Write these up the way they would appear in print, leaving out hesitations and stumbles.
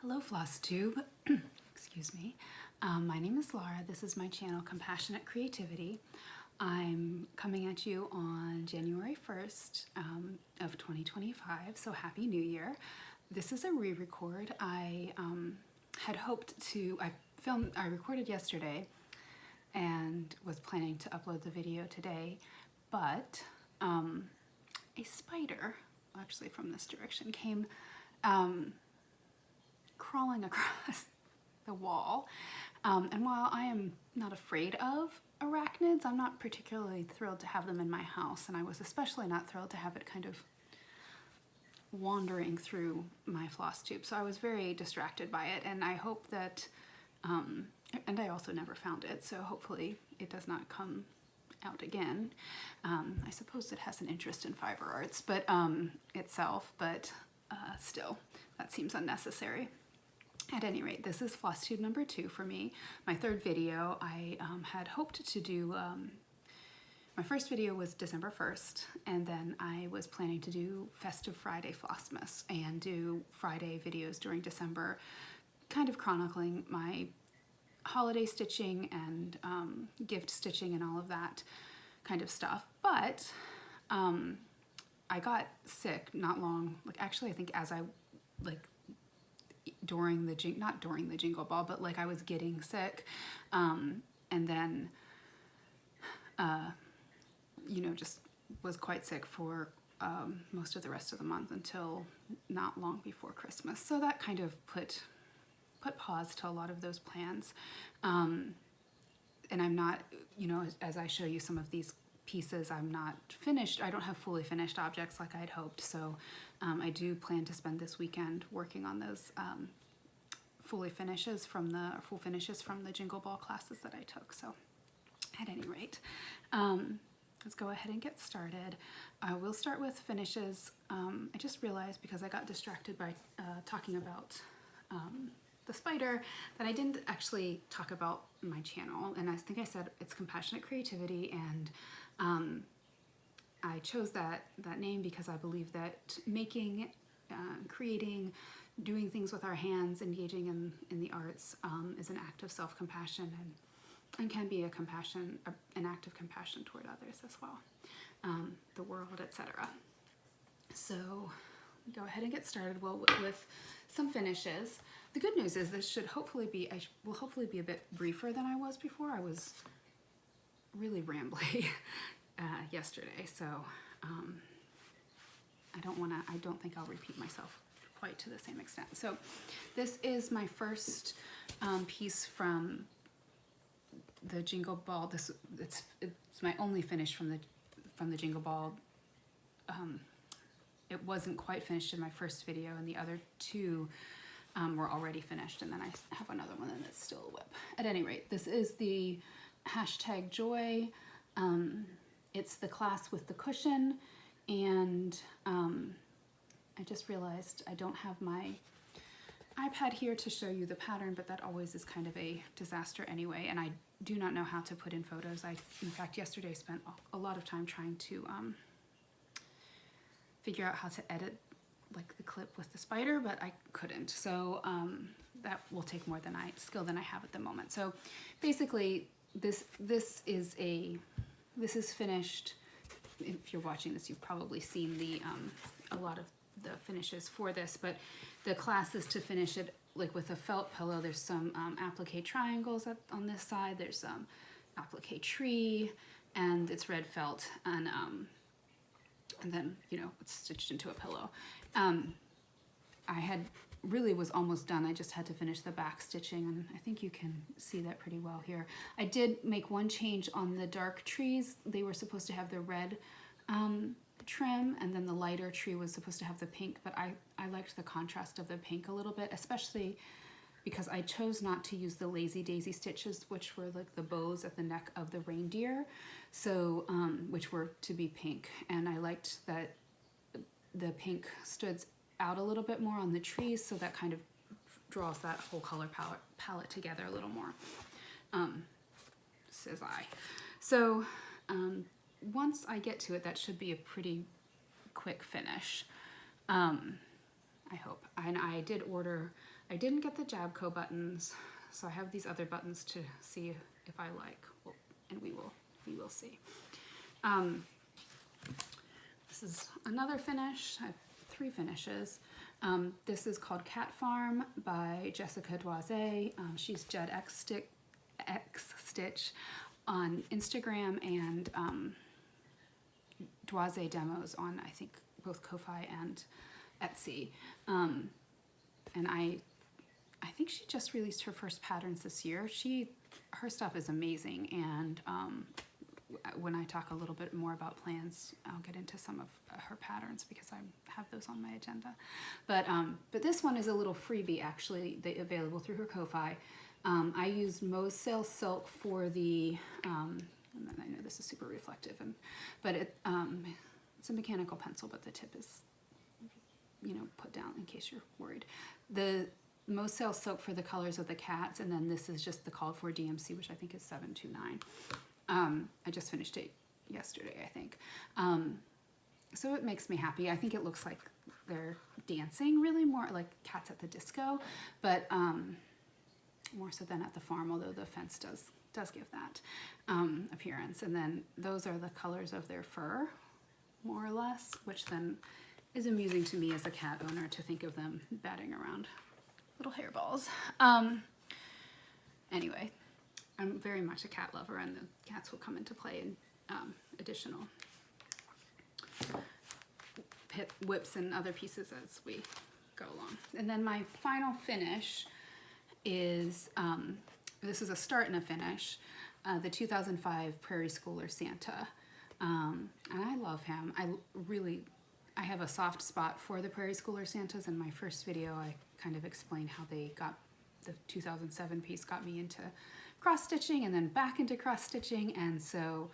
Hello Flosstube, excuse me. My name is Laura. This is my channel Compassionate Creativity. I'm coming at you on January 1st of 2025, so Happy New Year. This is a re-record. I had hoped to, I recorded yesterday and was planning to upload the video today, but a spider, actually from this direction, came crawling across the wall. And while I am not afraid of arachnids, I'm not particularly thrilled to have them in my house, and I was especially not thrilled to have it kind of wandering through my floss tube. So I was very distracted by it, and I hope that, and I also never found it, so hopefully it does not come out again. I suppose it has an interest in fiber arts, but itself, but still, that seems unnecessary. At any rate, this is floss tube number 2 for me. My third video. I had hoped to do, my first video was December 1st, and then I was planning to do Festive Friday Flossmas and do Friday videos during December, kind of chronicling my holiday stitching and gift stitching and all of that kind of stuff. But I got sick not long, like actually I think as I, like, during the, not during the Jingle Ball, but like I was getting sick, and then, you know, just was quite sick for most of the rest of the month until not long before Christmas. So that kind of put pause to a lot of those plans. And I'm not, you know, as I show you some of these pieces, I'm not finished. I don't have fully finished objects like I'd hoped. So I do plan to spend this weekend working on those full finishes from the Jingle Ball classes that I took. So at any rate, let's go ahead and get started. We'll start with finishes. I just realized, because I got distracted by talking about the spider, that I didn't actually talk about my channel. And I think I said it's Compassionate Creativity, and I chose that name because I believe that making, creating, doing things with our hands, engaging in the arts is an act of self-compassion and can be an act of compassion toward others as well, the world, etc. So go ahead and get started with some finishes. The good news is this should hopefully be, will hopefully be a bit briefer than I was before. I was really rambly yesterday, so I don't think I'll repeat myself quite to the same extent. So this is my first piece from the Jingle Ball. It's my only finish from the Jingle Ball. It wasn't quite finished in my first video, and the other two were already finished, and then I have another one that's still a whip. At any rate, this is the #Joy. It's the class with the cushion, and I just realized I don't have my iPad here to show you the pattern, but that always is kind of a disaster anyway, and I do not know how to put in photos. In fact, yesterday spent a lot of time trying to figure out how to edit like the clip with the spider, but I couldn't. So that will take more skill than I have at the moment. So basically, this is finished. If you're watching this, you've probably seen a lot of the finishes for this, but the class is to finish it like with a felt pillow. There's some applique triangles on this side. There's some applique tree, and it's red felt, and then, you know, it's stitched into a pillow. I was almost done. I just had to finish the back stitching, and I think you can see that pretty well here. I did make one change on the dark trees. They were supposed to have the red trim, and then the lighter tree was supposed to have the pink, but I liked the contrast of the pink a little bit, especially because I chose not to use the Lazy Daisy stitches, which were like the bows at the neck of the reindeer, so which were to be pink, and I liked that the pink stood out a little bit more on the trees, so that kind of draws that whole color palette together a little more, says I. So once I get to it, that should be a pretty quick finish. I hope. And I did order, I didn't get the Jabco buttons, so I have these other buttons to see if I like, well, and we will see. This is another finish. I have 3 finishes. This is called Cat Farm by Jessica Doize. She's Jed X Stitch on Instagram, and Doize demos on, I think, both Ko-Fi and Etsy. And I think she just released her first patterns this year. Her stuff is amazing, and when I talk a little bit more about plans, I'll get into some of her patterns because I have those on my agenda. But this one is a little freebie, actually, available through her Ko-Fi. I used Mo's Sail Silk for the, and I know this is super reflective, but it's a mechanical pencil, but the tip is, put down in case you're worried. The Mo's Sail Silk for the colors of the cats, and then this is just the called for DMC, which I think is 729. I just finished it yesterday, I think. So it makes me happy. I think it looks like they're dancing, really more like cats at the disco, but more so than at the farm, although the fence does give that appearance. And then those are the colors of their fur, more or less, which then is amusing to me as a cat owner to think of them batting around little hairballs. Anyway, I'm very much a cat lover, and the cats will come into play in additional whips and other pieces as we go along. And then my final finish is, this is a start and a finish, the 2005 Prairie Schooler Santa. And I love him. I have a soft spot for the Prairie Schooler Santas. In my first video, I kind of explained how they got, the 2007 piece got me into cross stitching and then back into cross stitching, and so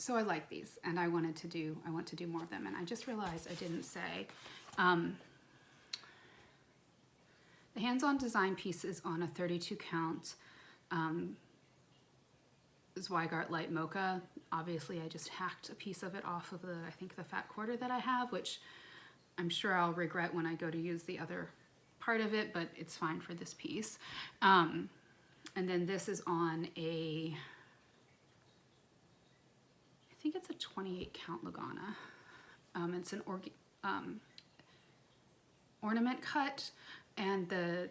I like these, and I want to do more of them. And I just realized I didn't say the hands-on design piece is on a 32 count Zweigart Light Mocha. Obviously I just hacked a piece of it off of I think the fat quarter that I have, which I'm sure I'll regret when I go to use the other part of it, but it's fine for this piece. And then this is on I think it's a 28 count Lagana. It's an ornament cut, and the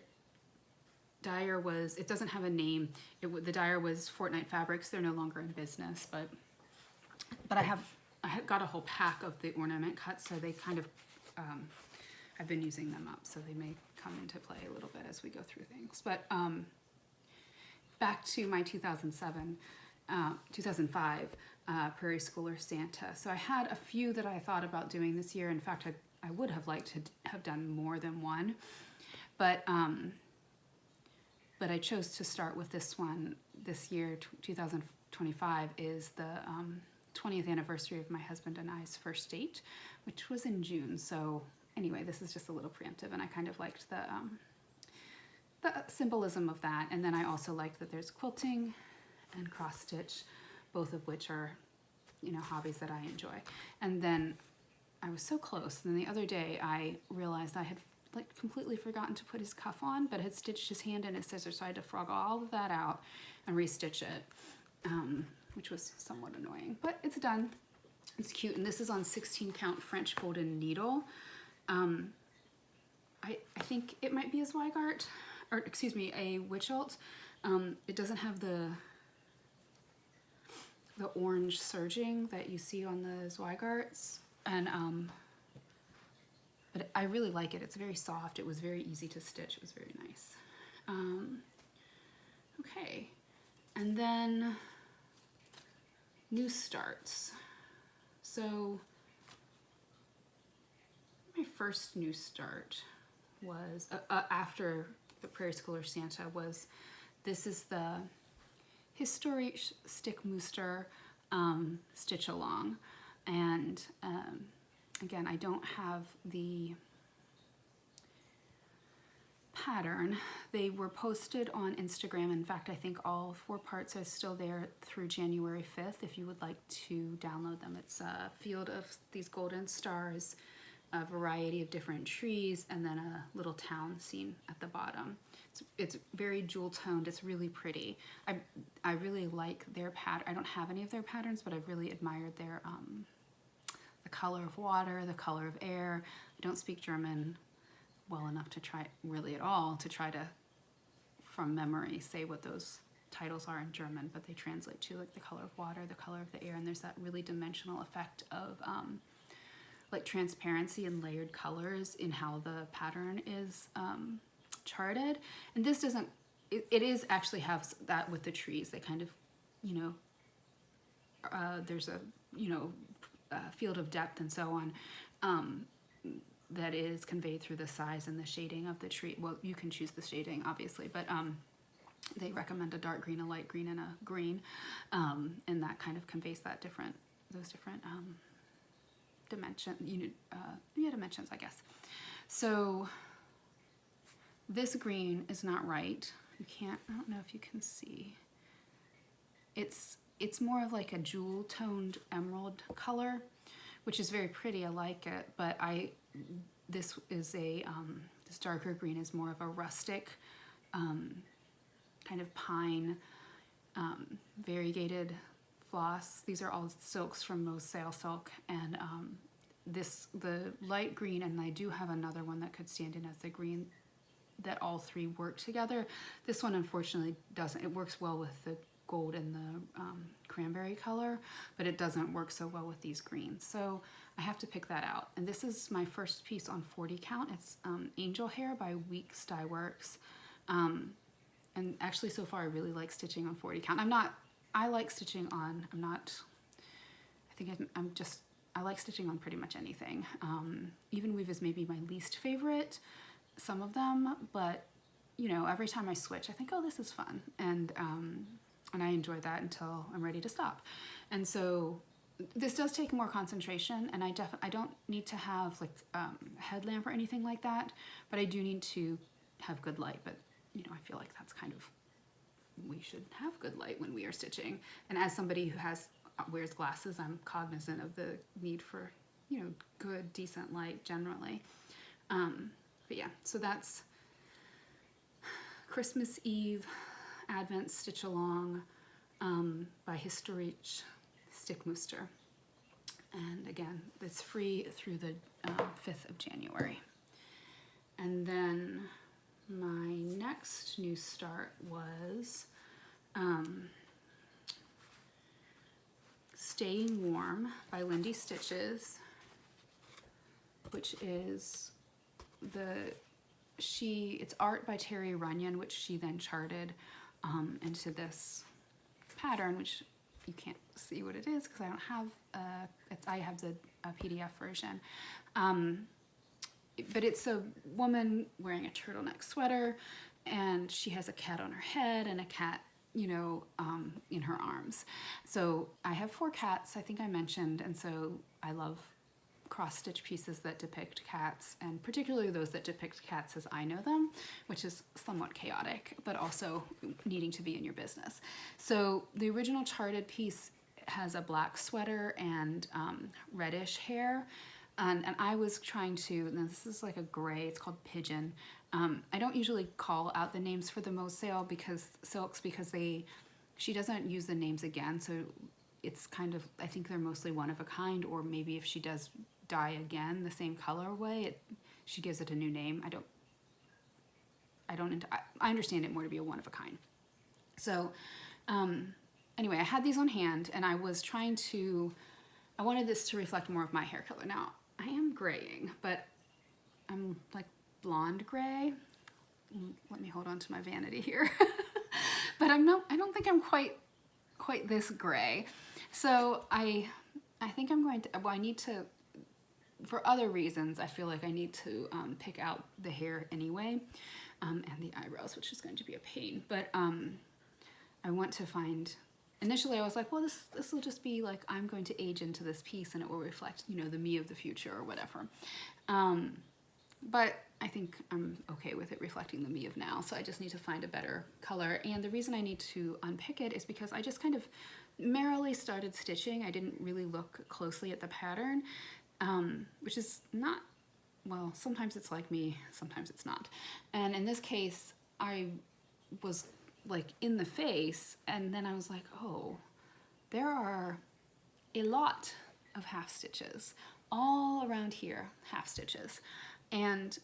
dyer was, it doesn't have a name. The dyer was Fortnite Fabrics. They're no longer in business, but I had got a whole pack of the ornament cuts, so they kind of, I've been using them up, so they may come into play a little bit as we go through things. But back to my 2005 Prairie Schooler Santa. So I had a few that I thought about doing this year. In fact, I would have liked to have done more than one, but I chose to start with this one this year. 2025 is the 20th anniversary of my husband and I's first date, which was in June. So anyway, this is just a little preemptive, and I kind of liked the symbolism of that. And then I also liked that there's quilting and cross stitch, both of which are, hobbies that I enjoy. And then I was so close. And then the other day I realized I had completely forgotten to put his cuff on, but had stitched his hand in his scissors, so I had to frog all of that out and restitch it, which was somewhat annoying, but it's done. It's cute, and this is on 16 count French golden needle. I think it might be a Zweigart, or excuse me, a Witchelt. It doesn't have the orange serging that you see on the Zweigarts, and but I really like it. It's very soft. It was very easy to stitch. It was very nice. Okay, and then new starts. So my first new start was after the Prairie Schooler Santa was, this is the Historische Stickmuster Stitch Along, and again, I don't have the pattern. They were posted on Instagram. In fact, I think all 4 parts are still there through January 5th if you would like to download them. It's a field of these golden stars, a variety of different trees, and then a little town scene at the bottom. It's very jewel toned. It's really pretty. I really like their pattern. I don't have any of their patterns, but I've really admired their the color of water, the color of air. I don't speak German well enough to try really at all to try to from memory say what those titles are in German, but they translate to like the color of water, the color of the air, and there's that really dimensional effect of like transparency and layered colors in how the pattern is charted. And this doesn't, it is actually have that with the trees. They kind of, you know, there's a, you know, field of depth and so on that is conveyed through the size and the shading of the tree. Well, you can choose the shading obviously, but they recommend a dark green, a light green, and a green, and that kind of conveys that those different dimensions, I guess. So this green is not right. You can't, I don't know if you can see. It's more of like a jewel toned emerald color, which is very pretty. I like it, but this is a this darker green is more of a rustic kind of pine variegated floss. These are all silks from Mohs Sail silk, and the light green, and I do have another one that could stand in as the green, that all 3 work together. This one unfortunately doesn't. It works well with the gold and the cranberry color, but it doesn't work so well with these greens. So I have to pick that out. And this is my first piece on 40 count. It's Angel Hair by Weeks Dye Works. And actually so far I really like stitching on 40 count. I like stitching on, I like stitching on pretty much anything. Even weave is maybe my least favorite, some of them, but you know, every time I switch, I think, oh, this is fun. And I enjoy that until I'm ready to stop. And so this does take more concentration, and I don't need to have like a headlamp or anything like that, but I do need to have good light. But you know, I feel like that's kind of, we should have good light when we are stitching. And as somebody who wears glasses, I'm cognizant of the need for, you know, good, decent light generally. But yeah, so that's Christmas Eve Advent Stitch Along by Historische Stickmuster. And again, it's free through the 5th of January. And then my next new start was Staying Warm by Lindy Stitches, which is it's art by Terry Runyon, which she then charted into this pattern, which you can't see what it is because I don't have I have the PDF version. But it's a woman wearing a turtleneck sweater, and she has a cat on her head and a cat, you know, in her arms. So I have 4 cats, I think I mentioned, and so I love cross-stitch pieces that depict cats, and particularly those that depict cats as I know them, which is somewhat chaotic, but also needing to be in your business. So the original charted piece has a black sweater and reddish hair, and I was trying to, now this is like a gray, it's called Pigeon. I don't usually call out the names for the Mohs Sail silks because she doesn't use the names again, so it's kind of, I think they're mostly one of a kind, or maybe if she does dye again the same colorway, she gives it a new name. I understand it more to be a one of a kind. So anyway, I had these on hand, and I wanted this to reflect more of my hair color. Now I am graying, but I'm like blonde gray. Let me hold on to my vanity here. But I don't think I'm quite this gray. So I think I'm going to, well, I need to, for other reasons, I feel like I need to pick out the hair anyway, and the eyebrows, which is going to be a pain. But I want to find, initially I was like, well, this will just be like, I'm going to age into this piece and it will reflect, you know, the me of the future or whatever. but I think I'm okay with it reflecting the me of now, so I just need to find a better color. And the reason I need to unpick it is because I just kind of merrily started stitching. I didn't really look closely at the pattern, which is not, well, sometimes it's like me, sometimes it's not. And in this case, I was like in the face, and then I was like, oh, there are a lot of half stitches all around here, half stitches. And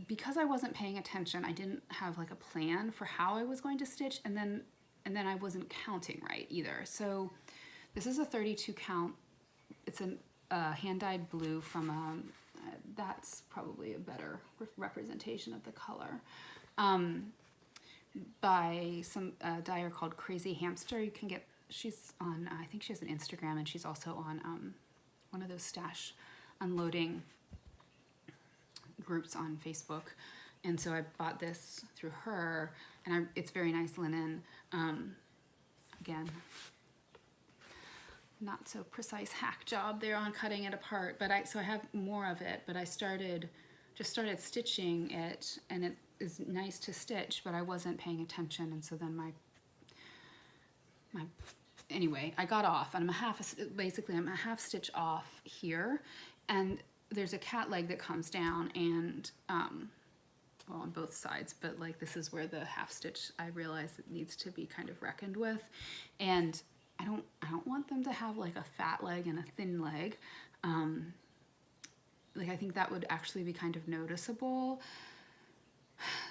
because I wasn't paying attention, I didn't have like a plan for how I was going to stitch, and then I wasn't counting right either. So this is a 32 count. It's a hand-dyed blue from that's probably a better representation of the color, by some dyer called Crazy Hamster. You can get, she's on, I think she has an Instagram, and she's also on one of those stash unloading groups on Facebook. And so I bought this through her, and it's very nice linen. Again, not so precise hack job there on cutting it apart, but so I have more of it, but I just started stitching it, and it is nice to stitch, but I wasn't paying attention, and so then anyway, I got off, and I'm a half stitch off here, and there's a cat leg that comes down, and well, on both sides, but like this is where the half stitch, I realize it needs to be kind of reckoned with, and I don't want them to have like a fat leg and a thin leg. Like I think that would actually be kind of noticeable.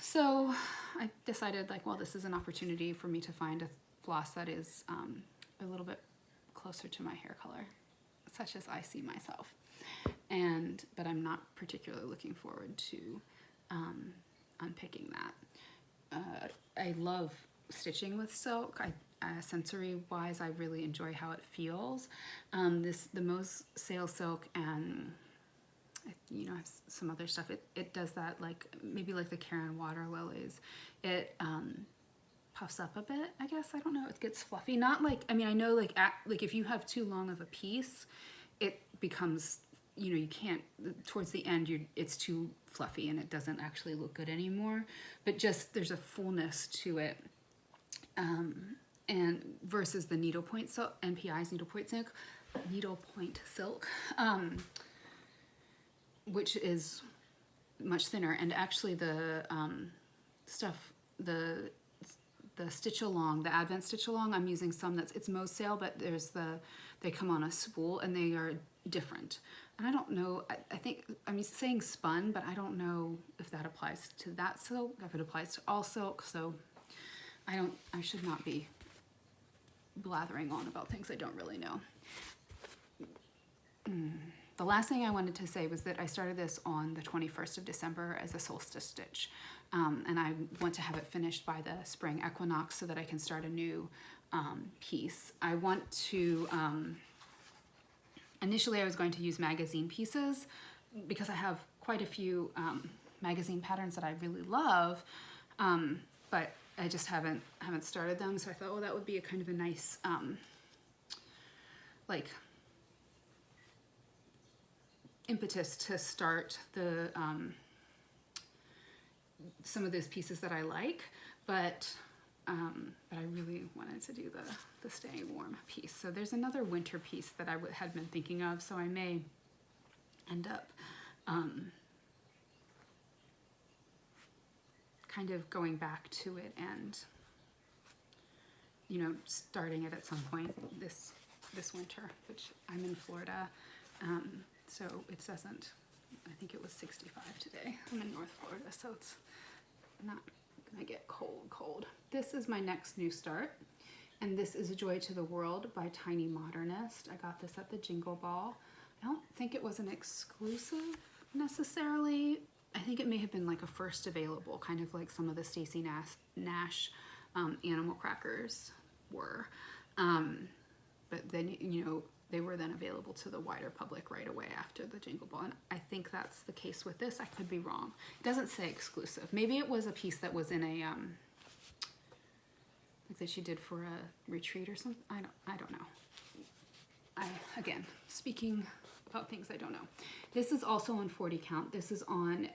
So I decided like, well, this is an opportunity for me to find a floss that is a little bit closer to my hair color, such as I see myself. But I'm not particularly looking forward to unpicking that. I love stitching with silk. Sensory wise, I really enjoy how it feels. The Mose Sail silk, and you know, some other stuff, it does that, like maybe like the Karen water lilies. It puffs up a bit, I guess. I don't know. It gets fluffy. Not like, I mean, I know like if you have too long of a piece, it becomes, you know, you can't, towards the end, it's too fluffy and it doesn't actually look good anymore. But just there's a fullness to it. And versus the needlepoint silk, NPI's needlepoint silk, which is much thinner. And actually the the stitch along, the Advent stitch along, I'm using some it's Mose Sail, but they come on a spool, and they are different. And I don't know, I think, I'm saying spun, but I don't know if that applies to that silk, if it applies to all silk, so I should not be blathering on about things I don't really know. The last thing I wanted to say was that I started this on the 21st of December as a solstice stitch, and I want to have it finished by the spring equinox so that I can start a new piece. I want to, initially I was going to use magazine pieces because I have quite a few magazine patterns that I really love, but I just haven't started them, so I thought, well, that would be a kind of a nice, like, impetus to start the some of those pieces that I like, but I really wanted to do the staying warm piece. So there's another winter piece that I had been thinking of, so I may end up kind of going back to it and, you know, starting it at some point this winter, which I'm in Florida, so it doesn't, I think it was 65 today. I'm in North Florida, so it's not gonna get cold. This is my next new start, and this is Joy to the World by Tiny Modernist. I got this at the Jingle Ball. I don't think it was an exclusive necessarily. I think it may have been like a first available, kind of like some of the Stacey Nash animal crackers were. But then, you know, they were then available to the wider public right away after the Jingle Ball. And I think that's the case with this. I could be wrong. It doesn't say exclusive. Maybe it was a piece that was in a, like that she did for a retreat or something. I don't know. Again, speaking about things I don't know. This is also on 40 count. This is on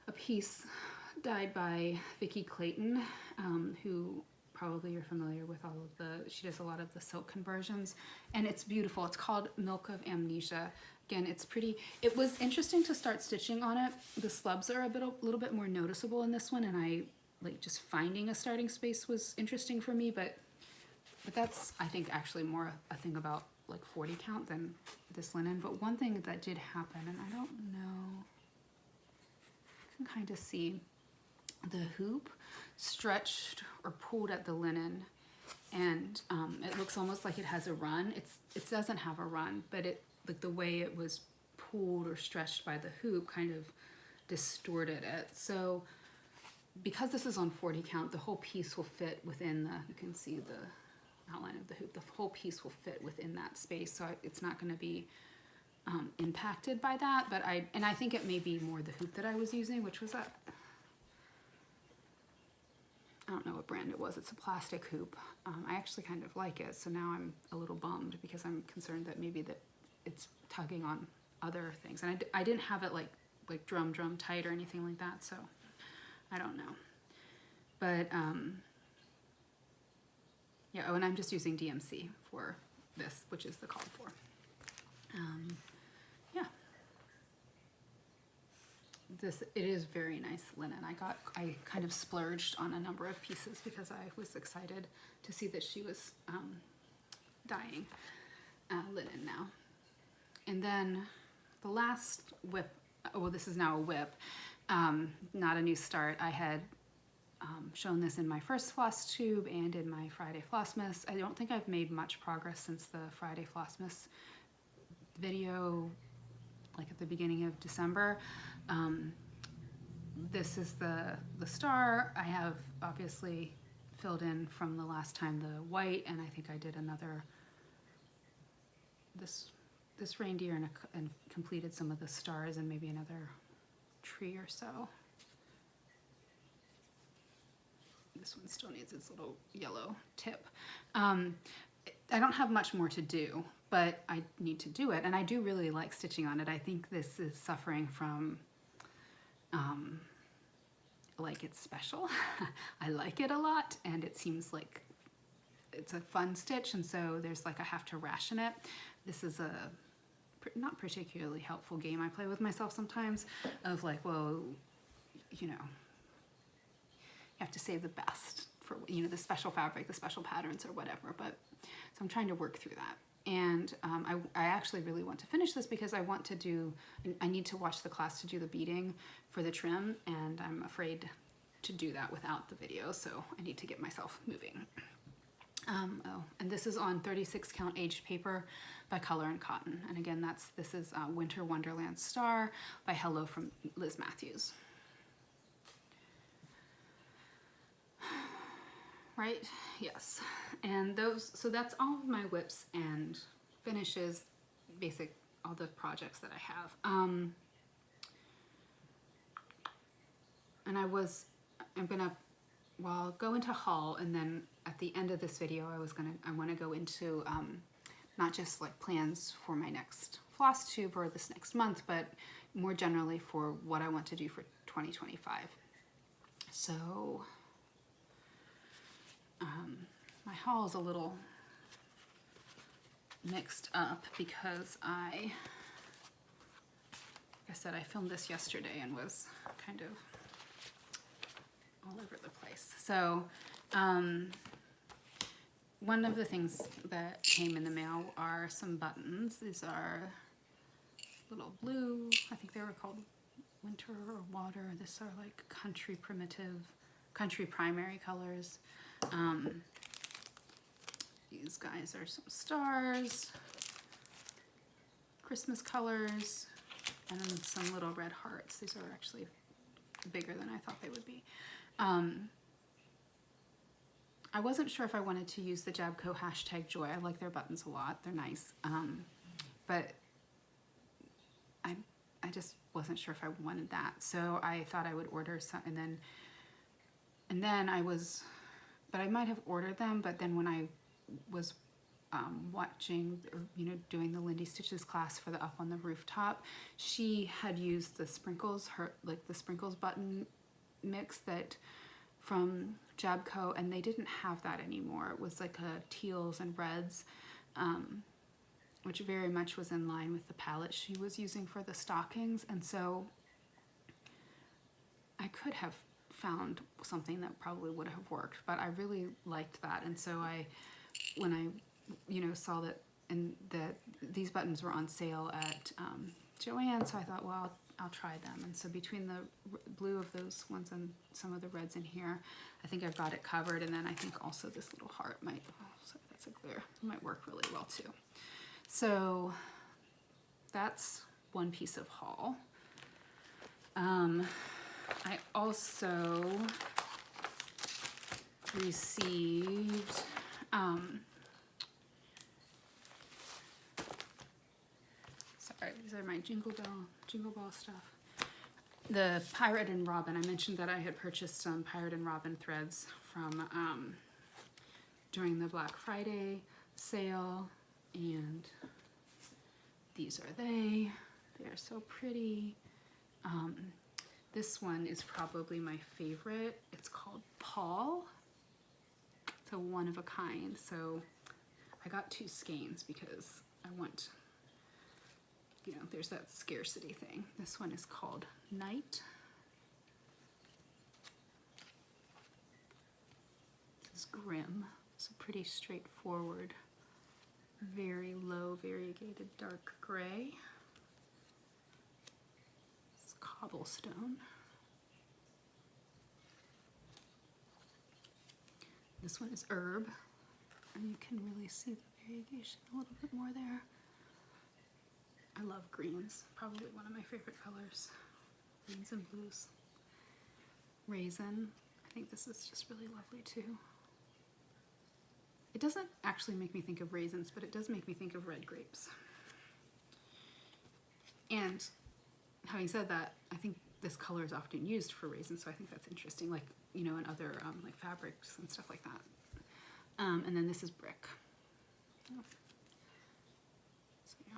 a piece dyed by Vicki Clayton, who probably you're familiar with all of the, she does a lot of the silk conversions, and it's beautiful. It's called Milk of Amnesia. Again, it's pretty. It was interesting to start stitching on it. The slubs are a little bit more noticeable in this one, and I like just finding a starting space was interesting for me, but that's, I think, actually more a thing about like 40 count than this linen. But one thing that did happen, and I don't know, you can kind of see the hoop stretched or pulled at the linen, and it looks almost like it has a run. It doesn't have a run, but it, like the way it was pulled or stretched by the hoop kind of distorted it. So because this is on 40 count, the whole piece will fit within the, you can see the outline of the hoop, the whole piece will fit within that space, so it's not going to be impacted by that. But I think it may be more the hoop that I was using, which was that, I don't know what brand it was. It's a plastic hoop. I actually kind of like it, so now I'm a little bummed because I'm concerned that maybe that it's tugging on other things. And I didn't have it like drum tight or anything like that, so I don't know. But yeah, oh, and I'm just using DMC for this, which is the called for. Yeah. It is very nice linen. I kind of splurged on a number of pieces because I was excited to see that she was dyeing linen now. And then the last whip, well, this is now a whip, not a new start. I had shown this in my first floss tube and in my Friday Flossmas. I don't think I've made much progress since the Friday Flossmas video, like at the beginning of December. This is the star. I have obviously filled in from the last time the white, and I think I did another, this reindeer and completed some of the stars and maybe another tree or so. This one still needs its little yellow tip. I don't have much more to do, but I need to do it, and I do really like stitching on it. I think this is suffering from like it's special. I like it a lot, and it seems like it's a fun stitch, and so there's like I have to ration it. This is a not particularly helpful game I play with myself sometimes, of like, well, you know, you have to save the best for, you know, the special fabric, the special patterns or whatever. But so I'm trying to work through that. And I actually really want to finish this because I want to do, I need to watch the class to do the beading for the trim, and I'm afraid to do that without the video, so I need to get myself moving. Oh, and this is on 36 count aged paper by Color and Cotton. And again, this is Winter Wonderland Star by Hello from Liz Mathews. Right? Yes. And so that's all of my whips and finishes, all the projects that I have. And I'm gonna, well, go into haul, and then at the end of this video, I want to go into not just like plans for my next floss tube or this next month, but more generally for what I want to do for 2025. So my haul is a little mixed up because like I said, I filmed this yesterday and was kind of all over the place. So one of the things that came in the mail are some buttons. These are little blue, I think they were called Winter or Water. These are like country primary colors. These guys are some stars, Christmas colors, and then some little red hearts. These are actually bigger than I thought they would be. I wasn't sure if I wanted to use the Jabco #Joy. I like their buttons a lot. They're nice. But I just wasn't sure if I wanted that. So I thought I would order some, and then but I might have ordered them, but then when I was watching, or, you know, doing the Lindy Stitches class for the Up on the Rooftop, she had used the sprinkles, the sprinkles button mix that from Jabco, and they didn't have that anymore. It was like a teals and reds, which very much was in line with the palette she was using for the stockings. And so I could have found something that probably would have worked, but I really liked that. And so when I, you know, saw that these buttons were on sale at Joann, so I thought, well, I'll try them. And so between the blue of those ones and some of the reds in here, I think I've got it covered. And then I think also this little heart might, sorry, that's a glare, might work really well too. So that's one piece of haul. I also received sorry, these are my jingle ball stuff. The Pirate and Robin. I mentioned that I had purchased some Pirate and Robin threads from during the Black Friday sale, and these are they. They are so pretty. This one is probably my favorite. It's called Paul. It's a one of a kind. So I got 2 skeins because I want, you know, there's that scarcity thing. This one is called Night. This is Grim. It's a pretty straightforward, very low variegated dark gray. It's Cobblestone. This one is Herb, and you can really see the variegation a little bit more there. I love greens, probably one of my favorite colors. Greens and blues. Raisin, I think this is just really lovely too. It doesn't actually make me think of raisins, but it does make me think of red grapes. And having said that, I think this color is often used for raisins, so I think that's interesting, like, you know, in other like fabrics and stuff like that. And then this is Brick. Oh. So yeah,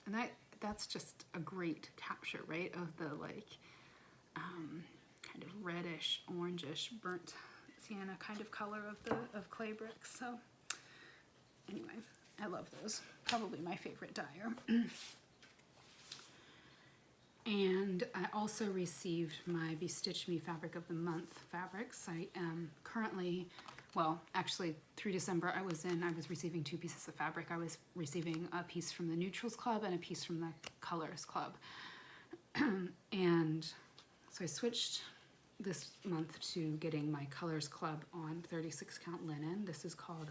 and that's just a great capture, right, of the like kind of reddish, orangish, burnt sienna kind of color of clay bricks. So anyway, I love those. Probably my favorite dyer. And I also received my Bestitch Me Fabric of the Month fabrics. I am currently, well, actually through December I was receiving 2 pieces of fabric. I was receiving a piece from the Neutrals Club and a piece from the Colors Club. And so I switched this month to getting my Colors Club on 36 count linen. This is called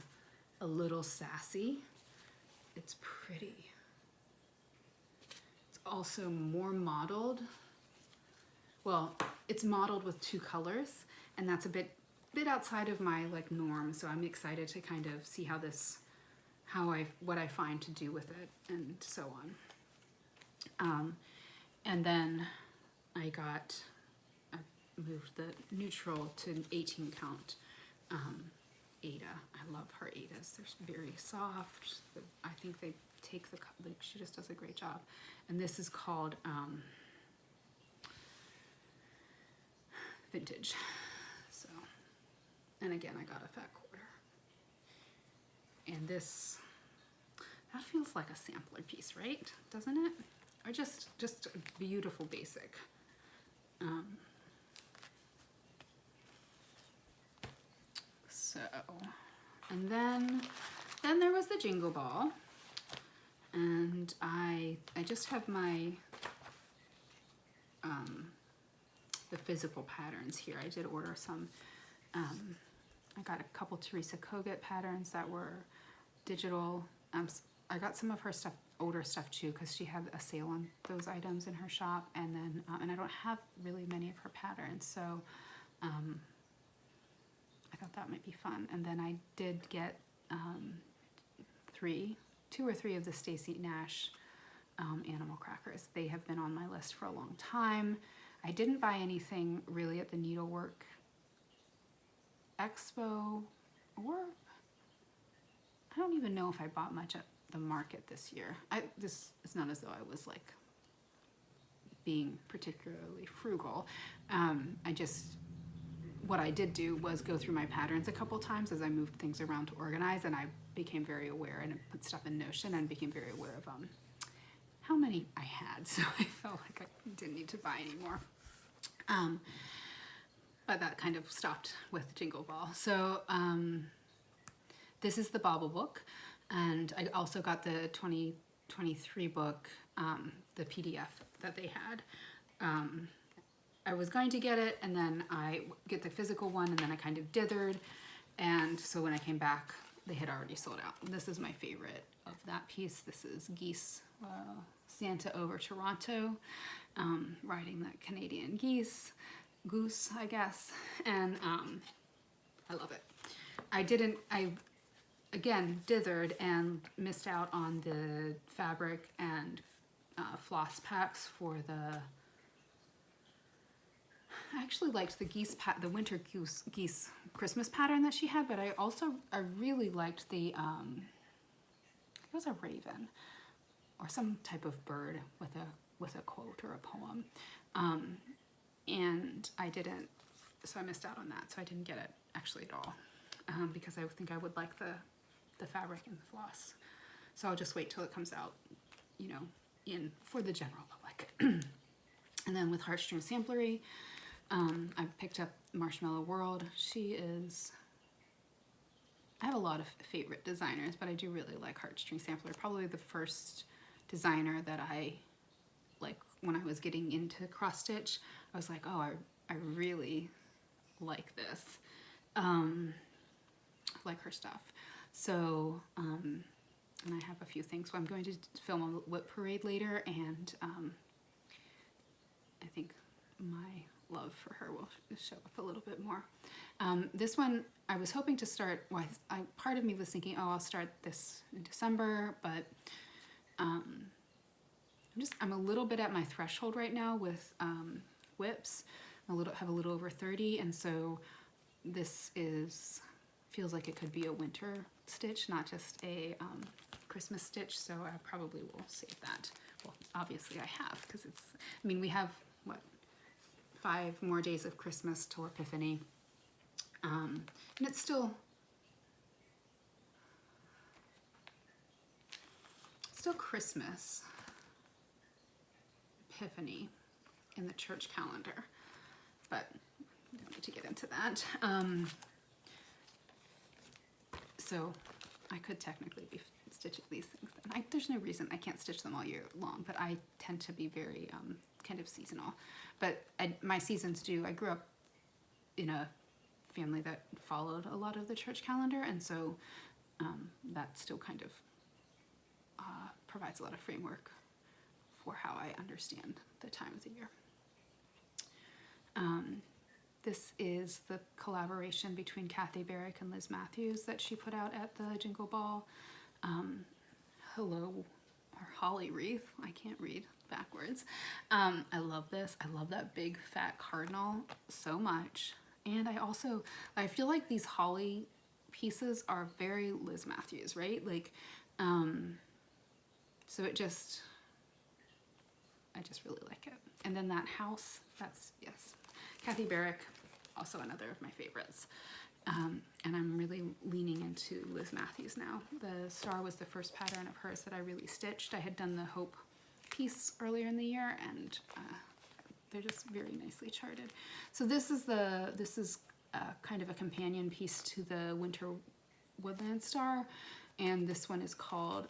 A Little Sassy. It's pretty. Also more mottled. Well, it's mottled with 2 colors, and that's a bit outside of my like norm, so I'm excited to kind of see what I find to do with it and so on. And then I moved the neutral to an 18 count Ada. I love her Adas. They're very soft. I think they take she just does a great job. And this is called Vintage. So, and again, I got a fat quarter. And that feels like a sampler piece, right? Doesn't it? Or just a beautiful basic. So, and then there was the Jingle Ball. And I just have my the physical patterns here. I did order some. I got a couple Teresa Kogut patterns that were digital. I got some of her stuff, older stuff too, because she had a sale on those items in her shop. And then and I don't have really many of her patterns, so I thought that might be fun. And then I did get 2 or 3 of the Stacy Nash animal crackers. They have been on my list for a long time. I didn't buy anything really at the Needlework Expo, or I I don't even know if I bought much at the market this year. It's not as though I was like being particularly frugal. What I did do was go through my patterns a couple times as I moved things around to organize, and I became very aware and put stuff in Notion and became very aware of how many I had. So I felt like I didn't need to buy anymore. But that kind of stopped with Jingle Ball. So this is the Bauble book, and I also got the 2023 book, the PDF that they had. I was going to get it, and then I get the physical one, and then I kind of dithered, and so when I came back, they had already sold out. This is my favorite of that piece. This is Geese, Santa over Toronto, riding the Canadian goose, I guess, and I love it. I again dithered and missed out on the fabric and floss packs for the. I actually liked the winter geese Christmas pattern that she had, but I really liked the it was a raven or some type of bird with a quote or a poem, and I didn't, so I missed out on that. So I didn't get it actually at all, because I think I would like the fabric and the floss. So I'll just wait till it comes out, you know, for the general public. And then with Heartstring Samplery, I picked up Marshmallow World. I have a lot of favorite designers, but I do really like Heartstring Sampler. Probably the first designer that I like when I was getting into cross stitch. I was like, oh, I really like this. I like her stuff. So, and I have a few things. So I'm going to film a whip parade later, and I think my love for her will show up a little bit more. This one I was hoping to start, part of me was thinking, oh, I'll start this in December, but I'm a little bit at my threshold right now with whips. Have a little over 30, and so this feels like it could be a winter stitch, not just a Christmas stitch, so I probably will save that. Well, obviously I have, because we have, 5 more days of Christmas till Epiphany, and it's still Christmas, Epiphany in the church calendar, but we don't need to get into that. So I could technically be stitching these things. There's no reason I can't stitch them all year long, but I tend to be very kind of seasonal. But my seasons I grew up in a family that followed a lot of the church calendar, and so that still kind of provides a lot of framework for how I understand the time of the year. This is the collaboration between Kathy Barrick and Liz Mathews that she put out at the Jingle Ball. Hello, or Holly Wreath. I can't read backwards. I love this. I love that big fat cardinal so much. And I feel like these holly pieces are very Liz Mathews, right? Like, so I just really like it. And then that house, yes. Kathy Barrick, also another of my favorites. And I'm really leaning into Liz Mathews now. The star was the first pattern of hers that I really stitched. I had done the Hope piece earlier in the year, and they're just very nicely charted. So this is kind of a companion piece to the Winter Woodland star, and this one is called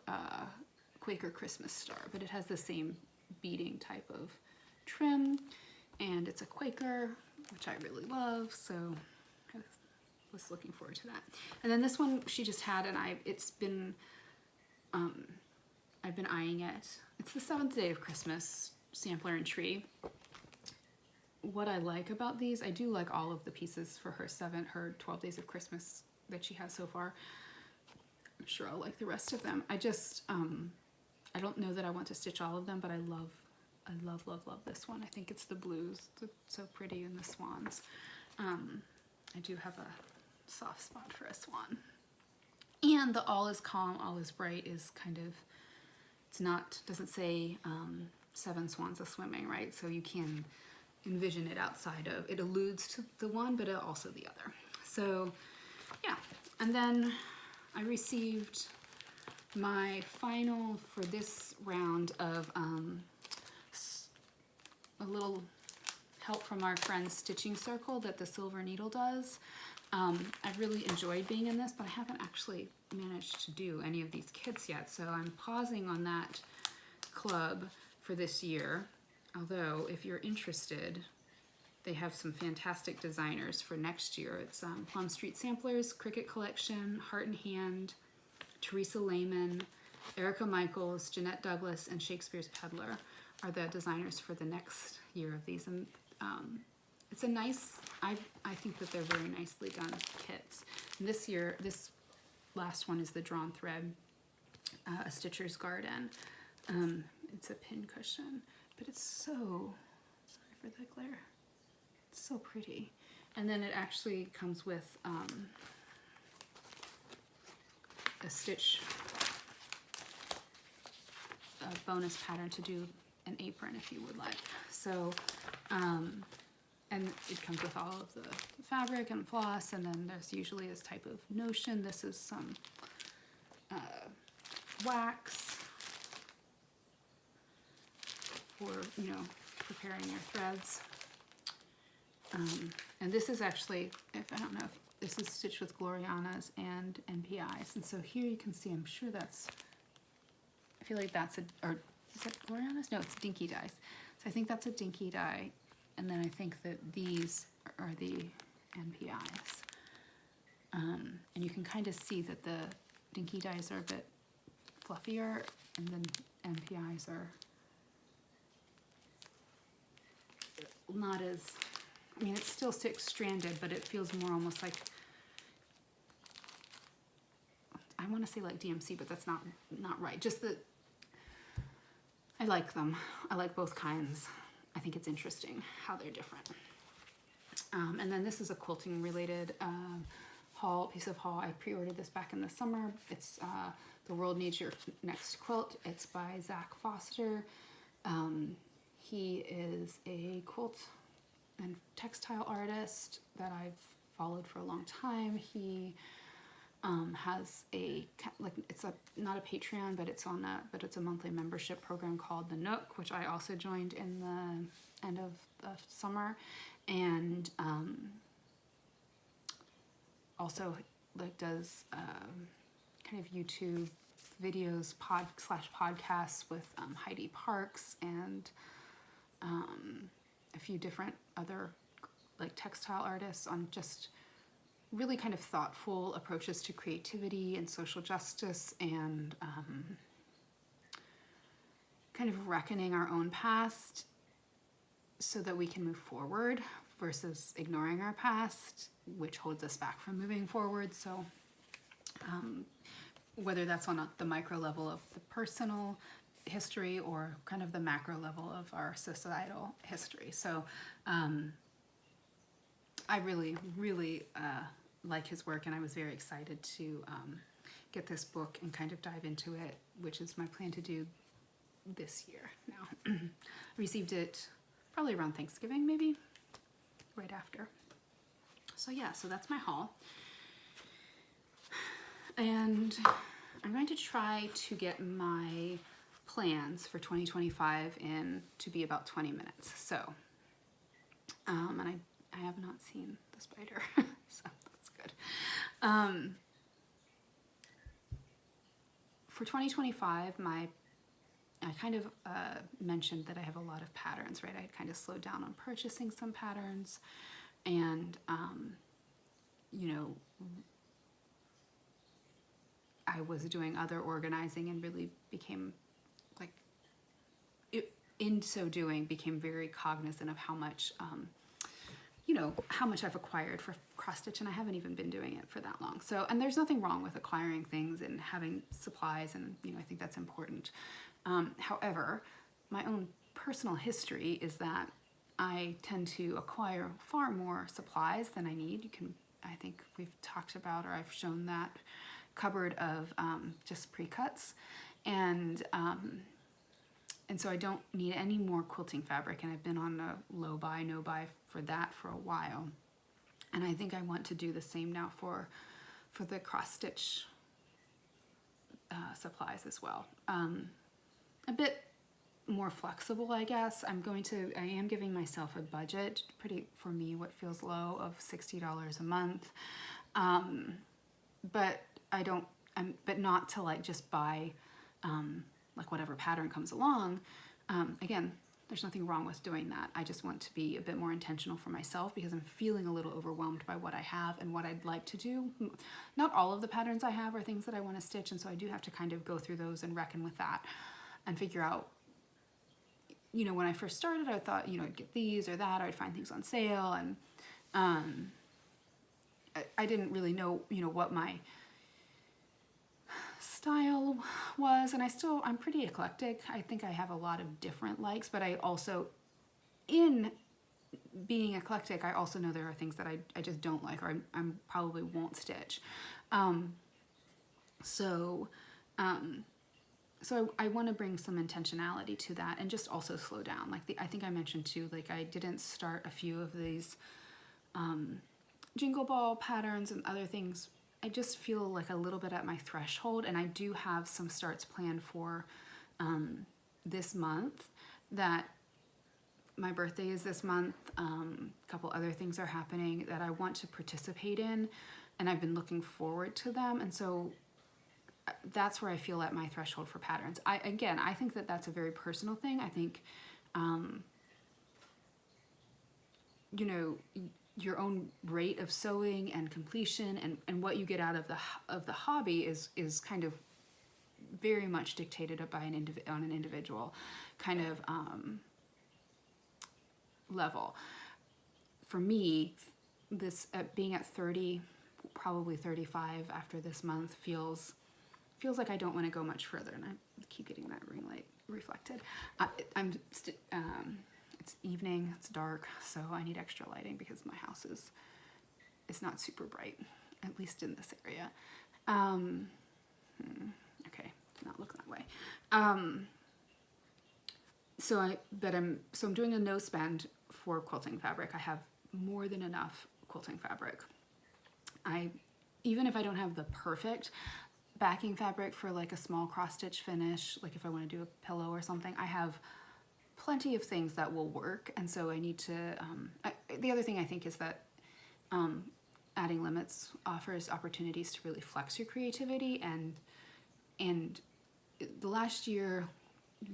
Quaker Christmas Star, but it has the same beading type of trim, and it's a Quaker, which I really love, so I was looking forward to that. And then this one she just had, and I've been eyeing it. It's the 7th day of Christmas sampler and tree. What I like about these, I do like all of the pieces for her 12 days of Christmas that she has so far. I'm sure I'll like the rest of them. I don't know that I want to stitch all of them, but I love this one. I think it's the blues. It's so pretty, and the swans. I do have a soft spot for a swan. And the all is calm, all is bright is kind of, it's not, doesn't say seven swans a swimming, right? So you can envision it outside of, it alludes to the one, but also the other. So yeah, and then I received my final for this round of a little help from our friend's stitching circle that the Silver Needle does. I've really enjoyed being in this, but I haven't actually managed to do any of these kits yet, so I'm pausing on that club for this year. Although, if you're interested, they have some fantastic designers for next year. It's Plum Street Samplers, Cricket Collection, Heart and Hand, Teresa Lehman, Erica Michaels, Jeanette Douglas, and Shakespeare's Peddler are the designers for the next year of these. And it's a nice, I think that they're very nicely done kits. And this year, this last one is the Drawn Thread, A Stitcher's Garden. It's a pin cushion, but it's so, sorry for the glare, it's so pretty. And then it actually comes with a stitch, a bonus pattern to do an apron if you would like. So, and it comes with all of the fabric and floss, and then there's usually this type of notion. This is some wax for, you know, preparing your threads. And this is actually, if I don't know, if this is stitched with Glorianas and NPIs. And so here you can see, I'm sure that's, I feel like that's a, or is that Glorianas? No, it's Dinky Dyes. So I think that's a Dinky Dye. And then I think that these are the NPIs. And you can kind of see that the Dinky Dyes are a bit fluffier, and then NPIs are not as, I mean, it's still six-stranded, but it feels more almost like, I want to say like DMC, but that's not right. Just that I like them. I like both kinds. I think it's interesting how they're different. And then this is a quilting related piece of haul. I pre-ordered this back in the summer. It's The World Needs Your Next Quilt. It's by Zach Foster. He is a quilt and textile artist that I've followed for a long time. He has a, like, it's a, not a Patreon, but it's on that, but it's a monthly membership program called The Nook, which I also joined in the end of the summer. And also like does kind of YouTube videos, podcasts with Heidi Parks and a few different other like textile artists on just really kind of thoughtful approaches to creativity and social justice, and kind of reckoning our own past so that we can move forward versus ignoring our past, which holds us back from moving forward. So whether that's on the micro level of the personal history or kind of the macro level of our societal history. So I really, really like his work, and I was very excited to get this book and kind of dive into it, which is my plan to do this year now. I received it probably around Thanksgiving, maybe, right after. So yeah, so that's my haul. And I'm going to try to get my plans for 2025 in to be about 20 minutes. So, and I have not seen the spider, so that's good. For 2025, I kind of mentioned that I have a lot of patterns, right? I had kind of slowed down on purchasing some patterns, and you know, I was doing other organizing and really became like, in so doing, became very cognizant of how much, you know, how much I've acquired for cross stitch, and I haven't even been doing it for that long. So, and there's nothing wrong with acquiring things and having supplies, and you know, I think that's important. However, my own personal history is that I tend to acquire far more supplies than I need. I think we've talked about, or I've shown that cupboard of just pre-cuts, and so I don't need any more quilting fabric, and I've been on a low buy, no buy for that for a while, and I think I want to do the same now for the cross stitch supplies as well. A bit more flexible, I guess. I am giving myself a budget, for me, what feels low, of $60 a month. But but not to like just buy like whatever pattern comes along. Again, there's nothing wrong with doing that. I just want to be a bit more intentional for myself because I'm feeling a little overwhelmed by what I have and what I'd like to do. Not all of the patterns I have are things that I want to stitch, and so I do have to kind of go through those and reckon with that and figure out, you know, when I first started, I thought, you know, I'd get these or that, or I'd find things on sale, and I didn't really know, you know, what my style was, and I'm pretty eclectic. I think I have a lot of different likes, but I also, in being eclectic, I also know there are things that I just don't like, or I probably won't stitch. So I want to bring some intentionality to that, and just also slow down. Like I think I mentioned too, like I didn't start a few of these jingle ball patterns and other things. I just feel like a little bit at my threshold, and I do have some starts planned for this month. That my birthday is this month. A couple other things are happening that I want to participate in, and I've been looking forward to them, and so that's where I feel at my threshold for patterns. I think that that's a very personal thing. I think, you know, your own rate of sewing and completion and what you get out of the hobby is kind of very much dictated by on an individual kind of level. For me, this being at 30, probably 35 after this month feels like I don't want to go much further, and I keep getting that ring light reflected. It's evening, it's dark, so I need extra lighting because my house is not super bright, at least in this area. Okay, not look that way. So I'm doing a no spend for quilting fabric. I have more than enough quilting fabric. Even if I don't have the perfect backing fabric for like a small cross stitch finish, like if I want to do a pillow or something, I have plenty of things that will work. And so I need to, the other thing I think is that adding limits offers opportunities to really flex your creativity, and the last year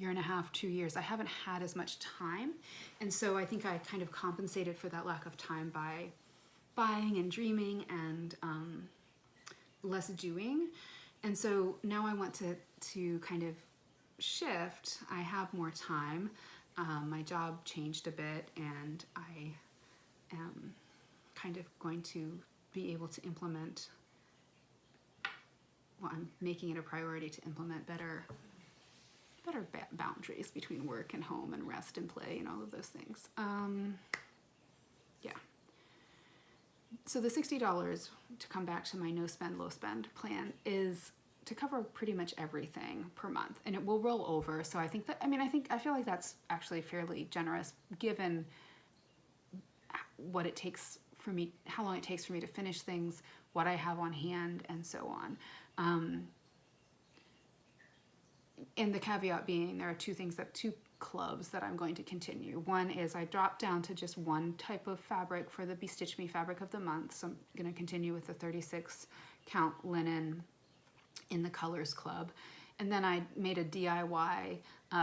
and a half, 2 years, I haven't had as much time, and so I think I kind of compensated for that lack of time by buying and dreaming and less doing. And so now I want to kind of shift. I have more time. My job changed a bit, and I am kind of going to be able to implement, well, I'm making it a priority to implement better boundaries between work and home and rest and play and all of those things. Yeah. So the $60, to come back to my no spend, low spend plan, is to cover pretty much everything per month, and it will roll over. So I think that, I feel like that's actually fairly generous given what it takes for me, how long it takes for me to finish things, what I have on hand, and so on. And the caveat being, there are two clubs that I'm going to continue. One is I dropped down to just one type of fabric for the Be Stitch Me fabric of the month. So I'm going to continue with the 36 count linen in the colors club. And then I made a DIY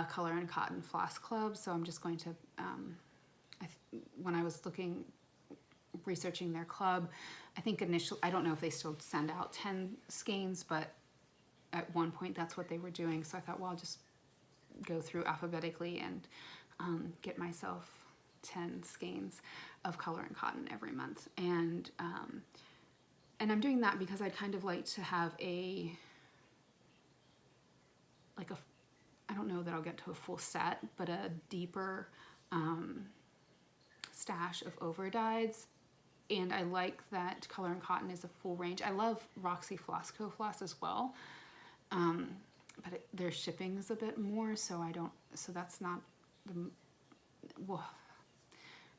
color and cotton floss club. So I'm just going to, when I was researching their club, I think initially, I don't know if they still send out 10 skeins, but at one point that's what they were doing. So I thought, well, I'll just go through alphabetically and get myself 10 skeins of color and cotton every month. And I'm doing that because I'd kind of like to have I don't know that I'll get to a full set, but a deeper stash of overdyes and I like that Color and Cotton is a full range. I love Roxy Flossco floss as well, but their shipping is a bit more, so that's not well,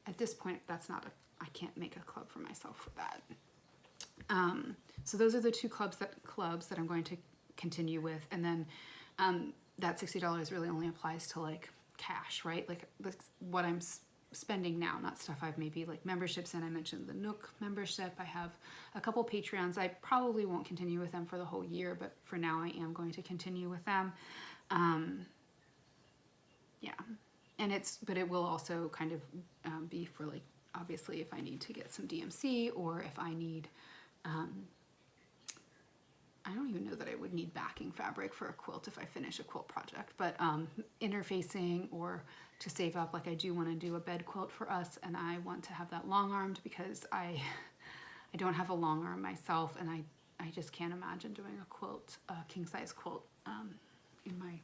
at this point, I can't make a club for myself for that. So those are the two clubs that I'm going to continue with, and then that $60 really only applies to like cash, right? Like what I'm spending now, not stuff I've maybe like memberships in. I mentioned the Nook membership. I have a couple Patreons. I probably won't continue with them for the whole year, but for now I am going to continue with them. Yeah, and but it will also kind of be for like, obviously if I need to get some DMC, or if I need, I don't even know that I would need backing fabric for a quilt if I finish a quilt project, but interfacing, or to save up, like I do want to do a bed quilt for us, and I want to have that long-armed because I don't have a long arm myself, and I just can't imagine doing a quilt, a king-size quilt in my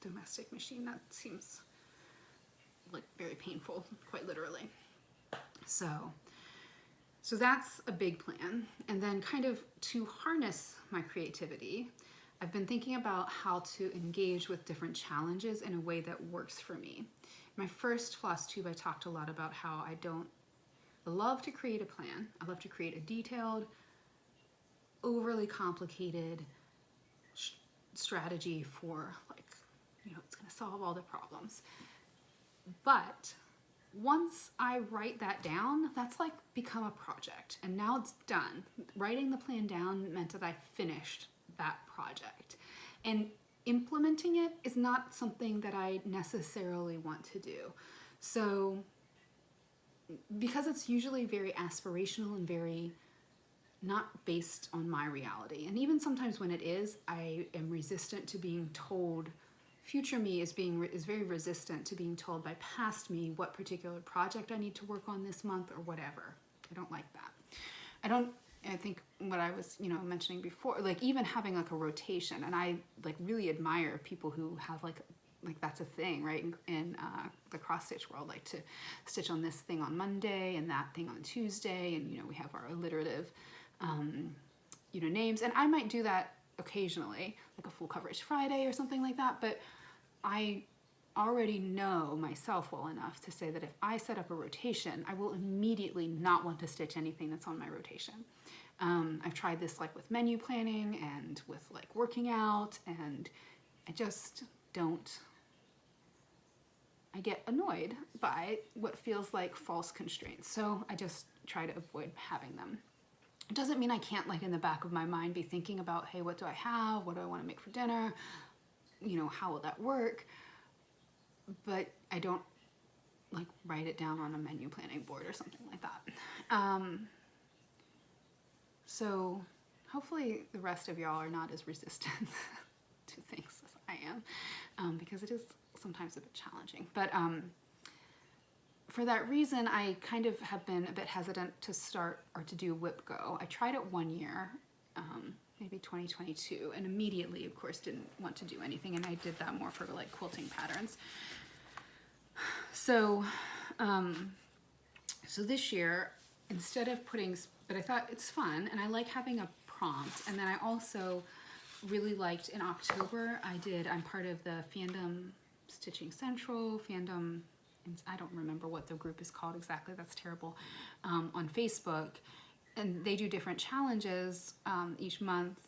domestic machine. That seems like very painful, quite literally. So that's a big plan. And then kind of to harness my creativity, I've been thinking about how to engage with different challenges in a way that works for me. My first floss tube, I talked a lot about how I love to create a plan. I love to create a detailed, overly complicated strategy for, like, it's gonna solve all the problems. But once I write that down, that's like become a project, and now it's done. Writing the plan down meant that I finished that project, and implementing it is not something that I necessarily want to do. So because it's usually very aspirational and very not based on my reality, and even sometimes when it is, I am resistant to being told. Future me is very resistant to being told by past me what particular project I need to work on this month or whatever. I don't like that. I think what I was, mentioning before, like even having like a rotation, and I like really admire people who have like that's a thing, right? In the cross stitch world, like to stitch on this thing on Monday and that thing on Tuesday, and we have our alliterative, names, and I might do that occasionally, like a full coverage Friday or something like that, but I already know myself well enough to say that if I set up a rotation, I will immediately not want to stitch anything that's on my rotation. I've tried this like with menu planning and with like working out, and I just don't, I get annoyed by what feels like false constraints, so I just try to avoid having them. It doesn't mean I can't, like, in the back of my mind be thinking about, hey, what do I have? What do I want to make for dinner? How will that work? But I don't, like, write it down on a menu planning board or something like that. So hopefully the rest of y'all are not as resistant to things as I am, because it is sometimes a bit challenging. But for that reason, I kind of have been a bit hesitant to start or to do Whip Go. I tried it one year, maybe 2022, and immediately, of course, didn't want to do anything, and I did that more for like quilting patterns. So, so this year, instead of but I thought it's fun, and I like having a prompt, and then I also really liked in October, I'm part of the Fandom Stitching Central, I don't remember what the group is called exactly, that's terrible, on Facebook, and they do different challenges each month,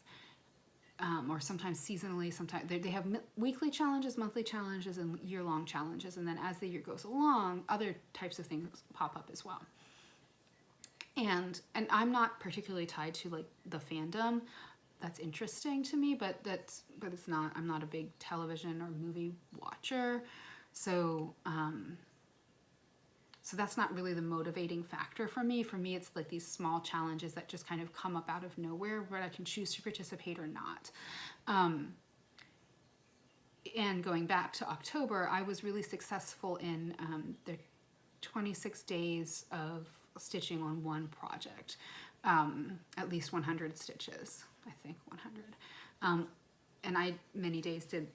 or sometimes seasonally. Sometimes they have weekly challenges, monthly challenges, and year-long challenges, and then as the year goes along, other types of things pop up as well. And I'm not particularly tied to like the fandom. That's interesting to me, but it's not. I'm not a big television or movie watcher. So, so that's not really the motivating factor for me. For me, it's like these small challenges that just kind of come up out of nowhere where I can choose to participate or not. And going back to October, I was really successful in the 26 days of stitching on one project, at least 100 stitches, I think 100. And I many days did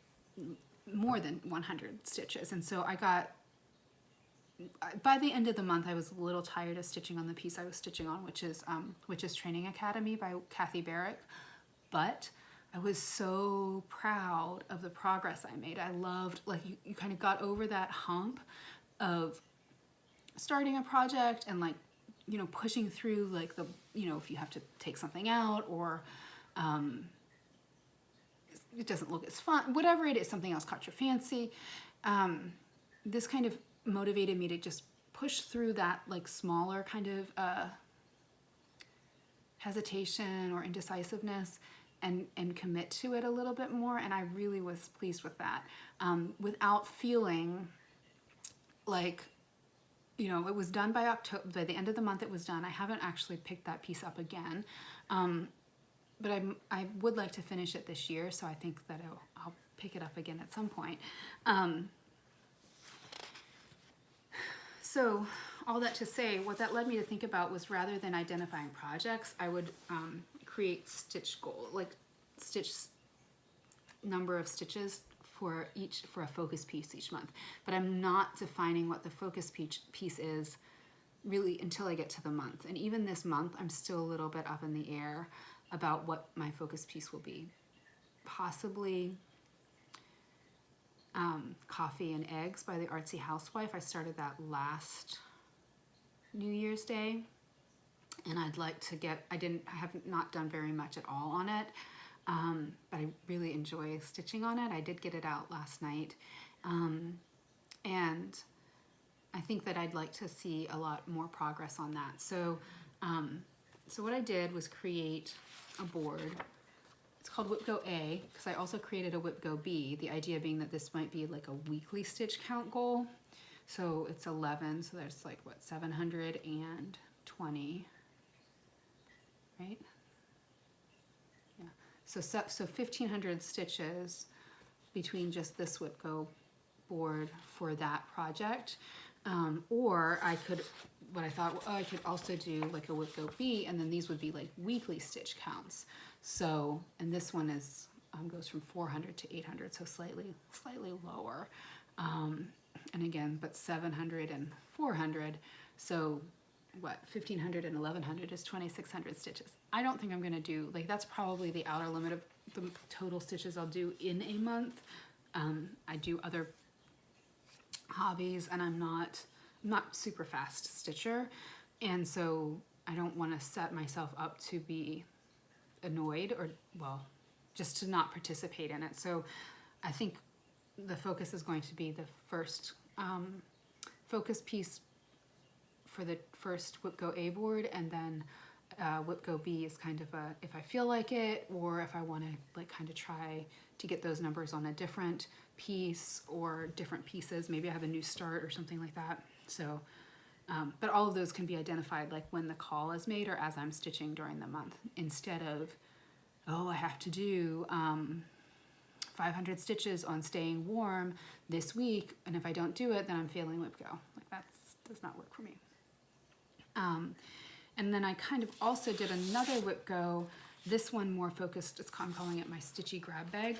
more than 100 stitches, and so I got by the end of the month, I was a little tired of stitching on the piece I was stitching on, which is Training Academy by Kathy Barrick. But I was so proud of the progress I made. I loved, like, you kind of got over that hump of starting a project and, like, you know, pushing through, like, the, you know, if you have to take something out, or it doesn't look as fun, whatever it is, something else caught your fancy. This kind of motivated me to just push through that, like, smaller kind of hesitation or indecisiveness and commit to it a little bit more. And I really was pleased with that, without feeling like, you know, it was done by October. By the end of the month it was done. I haven't actually picked that piece up again, but I would like to finish it this year, so I think that I'll pick it up again at some point. So all that to say, what that led me to think about was, rather than identifying projects, I would create stitch goal, like stitch number of stitches for a focus piece each month. But I'm not defining what the focus piece is really until I get to the month. And even this month, I'm still a little bit up in the air about what my focus piece will be. Possibly Coffee and Eggs by the Artsy Housewife. I started that last New Year's Day, and I'd like to get, I have not done very much at all on it, but I really enjoy stitching on it. I did get it out last night, and I think that I'd like to see a lot more progress on that. So, so what I did was create a board. It's called Whip Go A, because I also created a Whip Go B, the idea being that this might be like a weekly stitch count goal. So it's 11, so there's like, what, 720, right? Yeah, so 1,500 stitches between just this Whip Go board for that project. Or I could, what I thought, I could also do like a Whip Go B, and then these would be like weekly stitch counts. So, and this one is goes from 400 to 800, so slightly lower. And again, but 700 and 400, so what, 1,500 and 1,100 is 2,600 stitches. I don't think I'm going to do, like, that's probably the outer limit of the total stitches I'll do in a month. I do other hobbies, and I'm not super fast stitcher, and so I don't want to set myself up to be annoyed, or, well, just to not participate in it. So I think the focus is going to be the first focus piece for the first Whip Go A board, and then Whip Go B is kind of a, if I feel like it, or if I want to, like, kind of try to get those numbers on a different piece or different pieces. Maybe I have a new start or something like that. So, but all of those can be identified, like, when the call is made or as I'm stitching during the month, instead of, oh, I have to do 500 stitches on staying warm this week, and if I don't do it, then I'm failing Whip Go. Like, that does not work for me. And then I kind of also did another Whip Go, this one more focused, I'm calling it my Stitchy Grab Bag,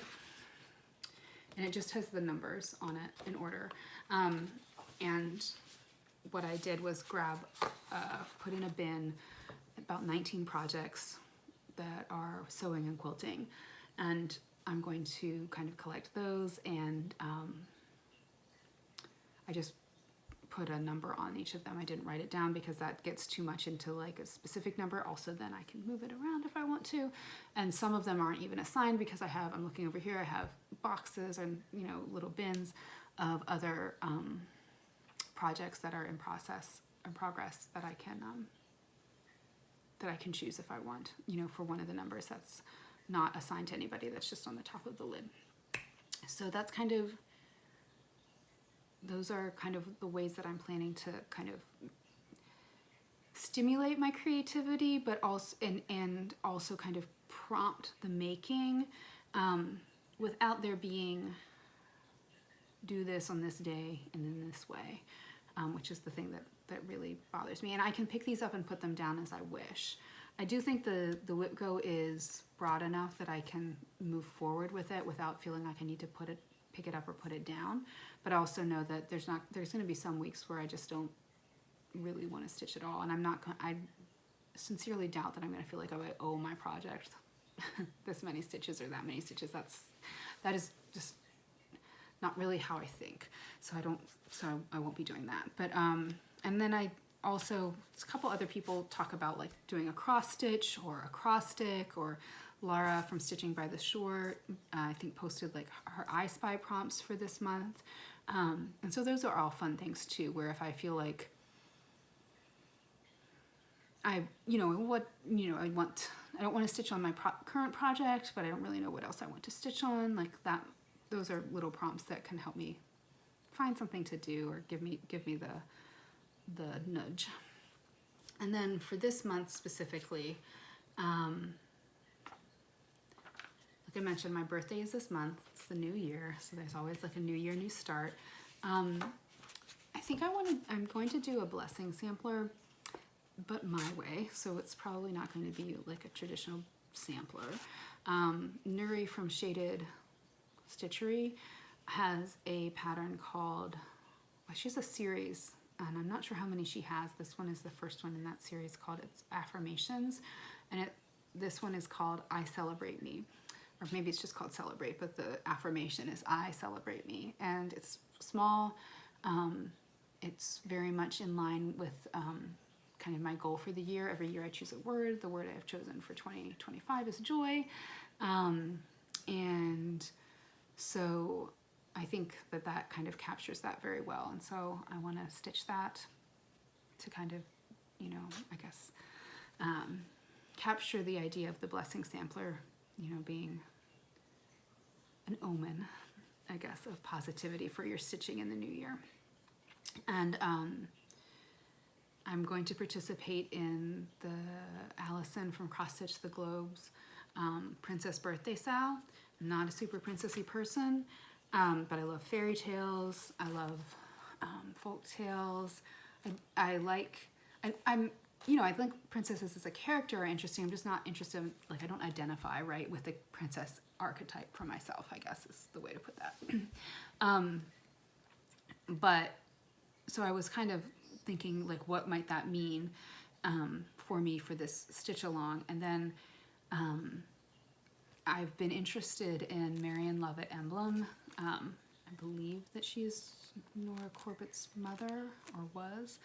and it just has the numbers on it in order. And what I did was put in a bin about 19 projects that are sewing and quilting, and I'm going to kind of collect those, and I just put a number on each of them. I didn't write it down because that gets too much into, like, a specific number. Also, then I can move it around if I want to, and some of them aren't even assigned because I'm looking over here, I have boxes and, you know, little bins of other projects that are in progress that I can choose if I want, you know, for one of the numbers that's not assigned to anybody, that's just on the top of the lid. So that's kind of, those are kind of the ways that I'm planning to kind of stimulate my creativity, but also, and also kind of prompt the making, without there being, do this on this day and in this way, which is the thing that really bothers me. And I can pick these up and put them down as I wish. I do think the Whip Go is broad enough that I can move forward with it without feeling like I need to pick it up or put it down. But I also know that there's going to be some weeks where I just don't really want to stitch at all, and I sincerely doubt that I'm going to feel like I owe my project this many stitches or that many stitches. That is just not really how I think. So I won't be doing that. But and then a couple other people talk about like doing a cross stitch or a cross stick, or Laura from Stitching by the Shore, I think posted like her I Spy prompts for this month. And so those are all fun things too, where if I feel like I don't want to stitch on my current project, but I don't really know what else I want to stitch on, like that. Those are little prompts that can help me find something to do or give me the nudge. And then for this month specifically, like I mentioned, my birthday is this month. It's the new year, so there's always like a new year, new start. I think I'm going to do a blessing sampler, but my way, so it's probably not going to be like a traditional sampler. Nora from Shaded Stitchery has a pattern called, well, she has a series, and I'm not sure how many she has. This one is the first one in that series, called It's Affirmations, and this one is called I Celebrate Me, or maybe it's just called Celebrate, but the affirmation is I Celebrate Me, and it's small. It's very much in line with kind of my goal for the year. Every year I choose a word. The word I have chosen for 2025 is joy. And so I think that kind of captures that very well. And so I want to stitch that to kind of, I guess, capture the idea of the blessing sampler, being an omen, I guess, of positivity for your stitching in the new year. And I'm going to participate in the Alison from Cross Stitch the Globe's Princess Birthday Sal. I'm not a super princessy person, but I love fairy tales. I love folk tales. I think princesses as a character are interesting. I'm just not interested, like I don't identify right with the princess archetype for myself, I guess is the way to put that. But so I was kind of thinking like, what might that mean for me for this stitch along? And then I've been interested in Leavitt Imblum. I believe that she's Nora Corbett's mother, or was.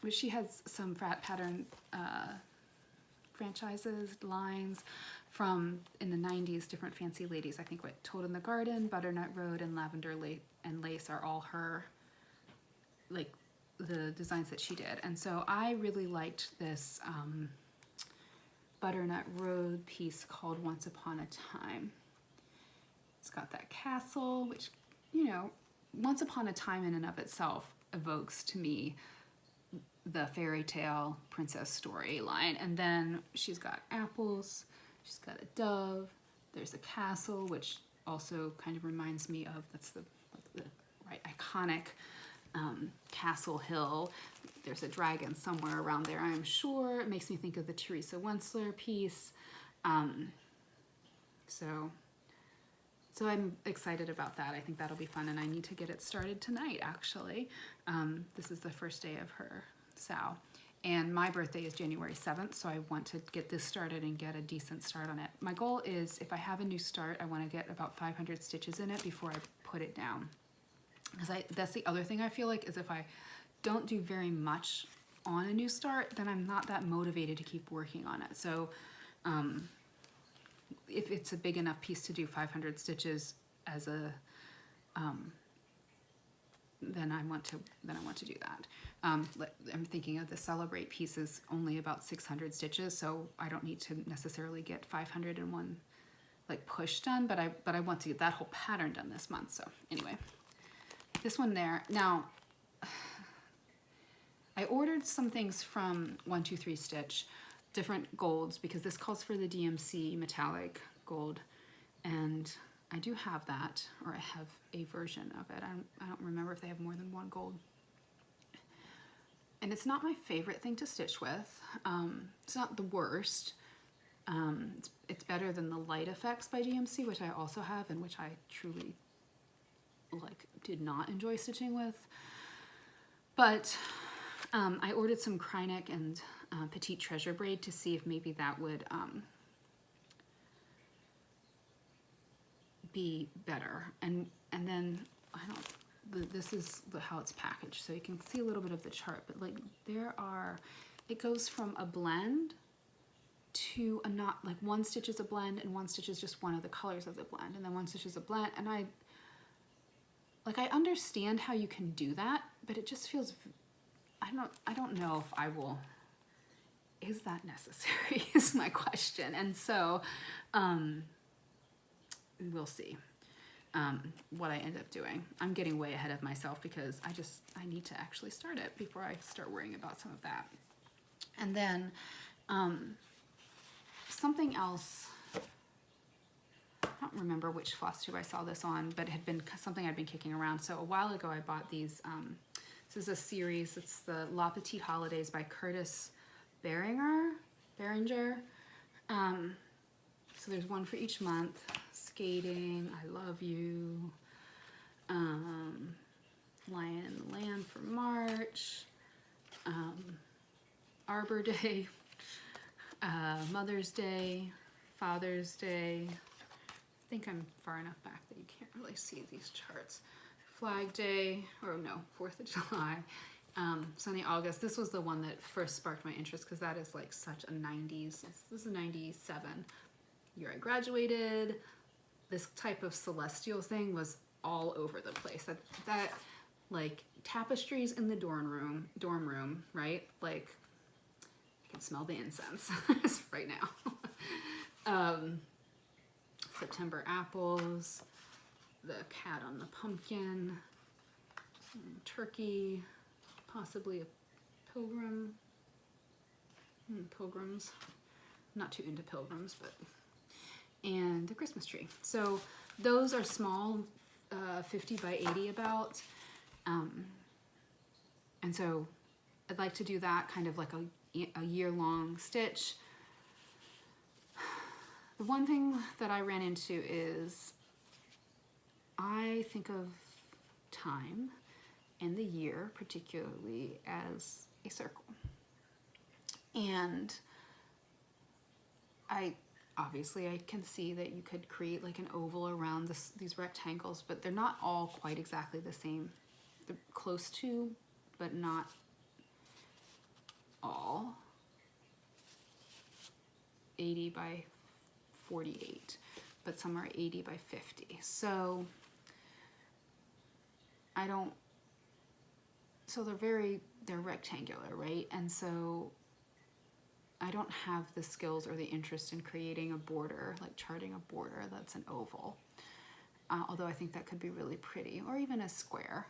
But she has some pattern franchises, lines from in the 90s, different fancy ladies. I think what Toad in the Garden, Butternut Road, and Lavender and Lace are all her, like the designs that she did. And so I really liked this Butternut Road piece called Once Upon a Time. It's got that castle, which, Once Upon a Time in and of itself evokes to me the fairy tale princess storyline. And then she's got apples, she's got a dove, there's a castle, which also kind of reminds me of, that's the right iconic Castle Hill. There's a dragon somewhere around there, I'm sure. It makes me think of the Teresa Wentzler piece. So I'm excited about that. I think that'll be fun, and I need to get it started tonight, actually. This is the first day of her SAL. And my birthday is January 7th, so I want to get this started and get a decent start on it. My goal is, if I have a new start, I want to get about 500 stitches in it before I put it down. Because that's the other thing I feel like, is if I don't do very much on a new start, then I'm not that motivated to keep working on it. So if it's a big enough piece to do 500 stitches as a then I want to do that. I'm thinking of the Celebrate piece is only about 600 stitches, so I don't need to necessarily get 500 in one like push done, but I want to get that whole pattern done this month. So anyway, this one there. Now I ordered some things from 123 Stitch, different golds, because this calls for the DMC metallic gold, and I do have that, or I have a version of it. I don't remember if they have more than one gold. And it's not my favorite thing to stitch with. It's not the worst. It's better than the Light Effects by GMC, which I also have, and which I truly did not enjoy stitching with. But I ordered some Krynic and Petite Treasure Braid to see if maybe that would be better. And then this is how it's packaged, so you can see a little bit of the chart. But like it goes from a blend to a not, like one stitch is a blend and one stitch is just one of the colors of the blend, and then one stitch is a blend. And I understand how you can do that, but it just feels, I don't know if I will, is that necessary is my question. And so we'll see what I end up doing. I'm getting way ahead of myself because I need to actually start it before I start worrying about some of that. And then something else, I don't remember which floss tube I saw this on, but it had been something I'd been kicking around. So a while ago I bought these, this is a series, it's the La Petite Holidays by Curtis Boehringer. So there's one for each month. Skating, I Love You, Lion in the Land for March, Arbor Day, Mother's Day, Father's Day. I think I'm far enough back that you can't really see these charts. Flag Day, or no, 4th of July, Sunny August. This was the one that first sparked my interest because that is like such a 90s, this is a 97 year I graduated. This type of celestial thing was all over the place. That like tapestries in the dorm room, right? Like I can smell the incense right now. September apples, the cat on the pumpkin, turkey, possibly a pilgrim. Pilgrims. I'm not too into pilgrims, but, and the Christmas tree. So those are small, 50 by 80 about. And so I'd like to do that kind of like a year-long stitch. The one thing that I ran into is I think of time and the year particularly as a circle. And obviously I can see that you could create like an oval around these rectangles, but they're not all quite exactly the same. They're close to, but not all. 80 by 48, but some are 80 by 50. So they're rectangular, right? And so I don't have the skills or the interest in creating a border, like charting a border that's an oval. Although I think that could be really pretty, or even a square.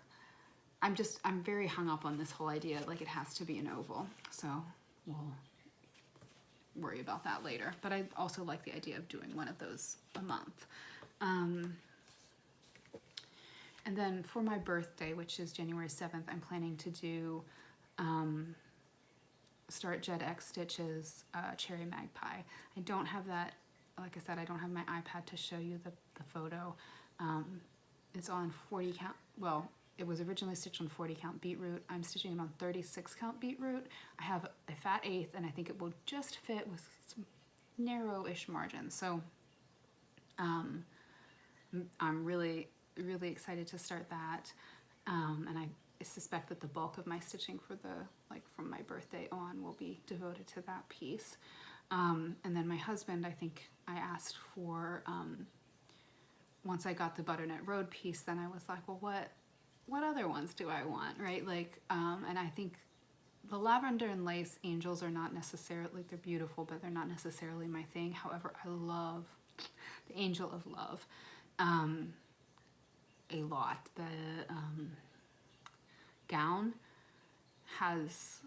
I'm very hung up on this whole idea, like it has to be an oval. So we'll worry about that later. But I also like the idea of doing one of those a month. And then for my birthday, which is January 7th, I'm planning to do Start Jet X Stitches Cherry Magpie. I don't have that, like I said, I don't have my iPad to show you the photo. It's on 40 count, well, it was originally stitched on 40 count beetroot. I'm stitching it on 36 count beetroot. I have a fat eighth and I think it will just fit with some narrow-ish margins. So I'm really excited to start that. And I suspect that the bulk of my stitching for from my birthday on will be devoted to that piece. And then my husband, I think I asked for, once I got the Butternut Road piece, then I was like, well, what other ones do I want, right? Like, and I think the lavender and lace angels are not necessarily, like, they're beautiful, but they're not necessarily my thing. However, I love the Angel of Love a lot. The gown has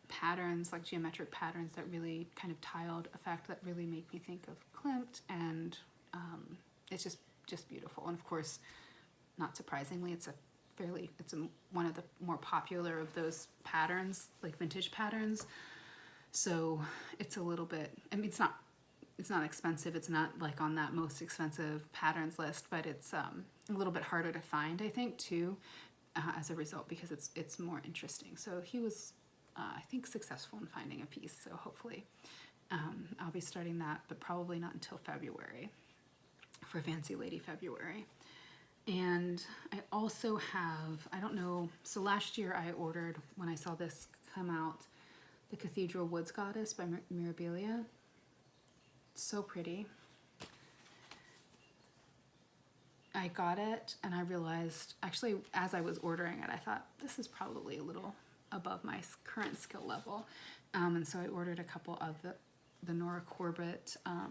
patterns, like geometric patterns that really kind of tiled effect that really make me think of Klimt, and it's just beautiful. And of course, not surprisingly, it's one of the more popular of those patterns, like vintage patterns. So it's a little bit, I mean, it's not expensive. It's not like on that most expensive patterns list, but it's a little bit harder to find, I think, too, as a result, because it's more interesting. So he was, I think, successful in finding a piece. So hopefully I'll be starting that, but probably not until February, for Fancy Lady February. And I also have, I don't know, so last year I ordered, when I saw this come out, the Cathedral Woods Goddess by Mirabillia. So pretty. I got it and I realized, actually, as I was ordering it, I thought this is probably a little above my current skill level. And so I ordered a couple of the Nora Corbett, I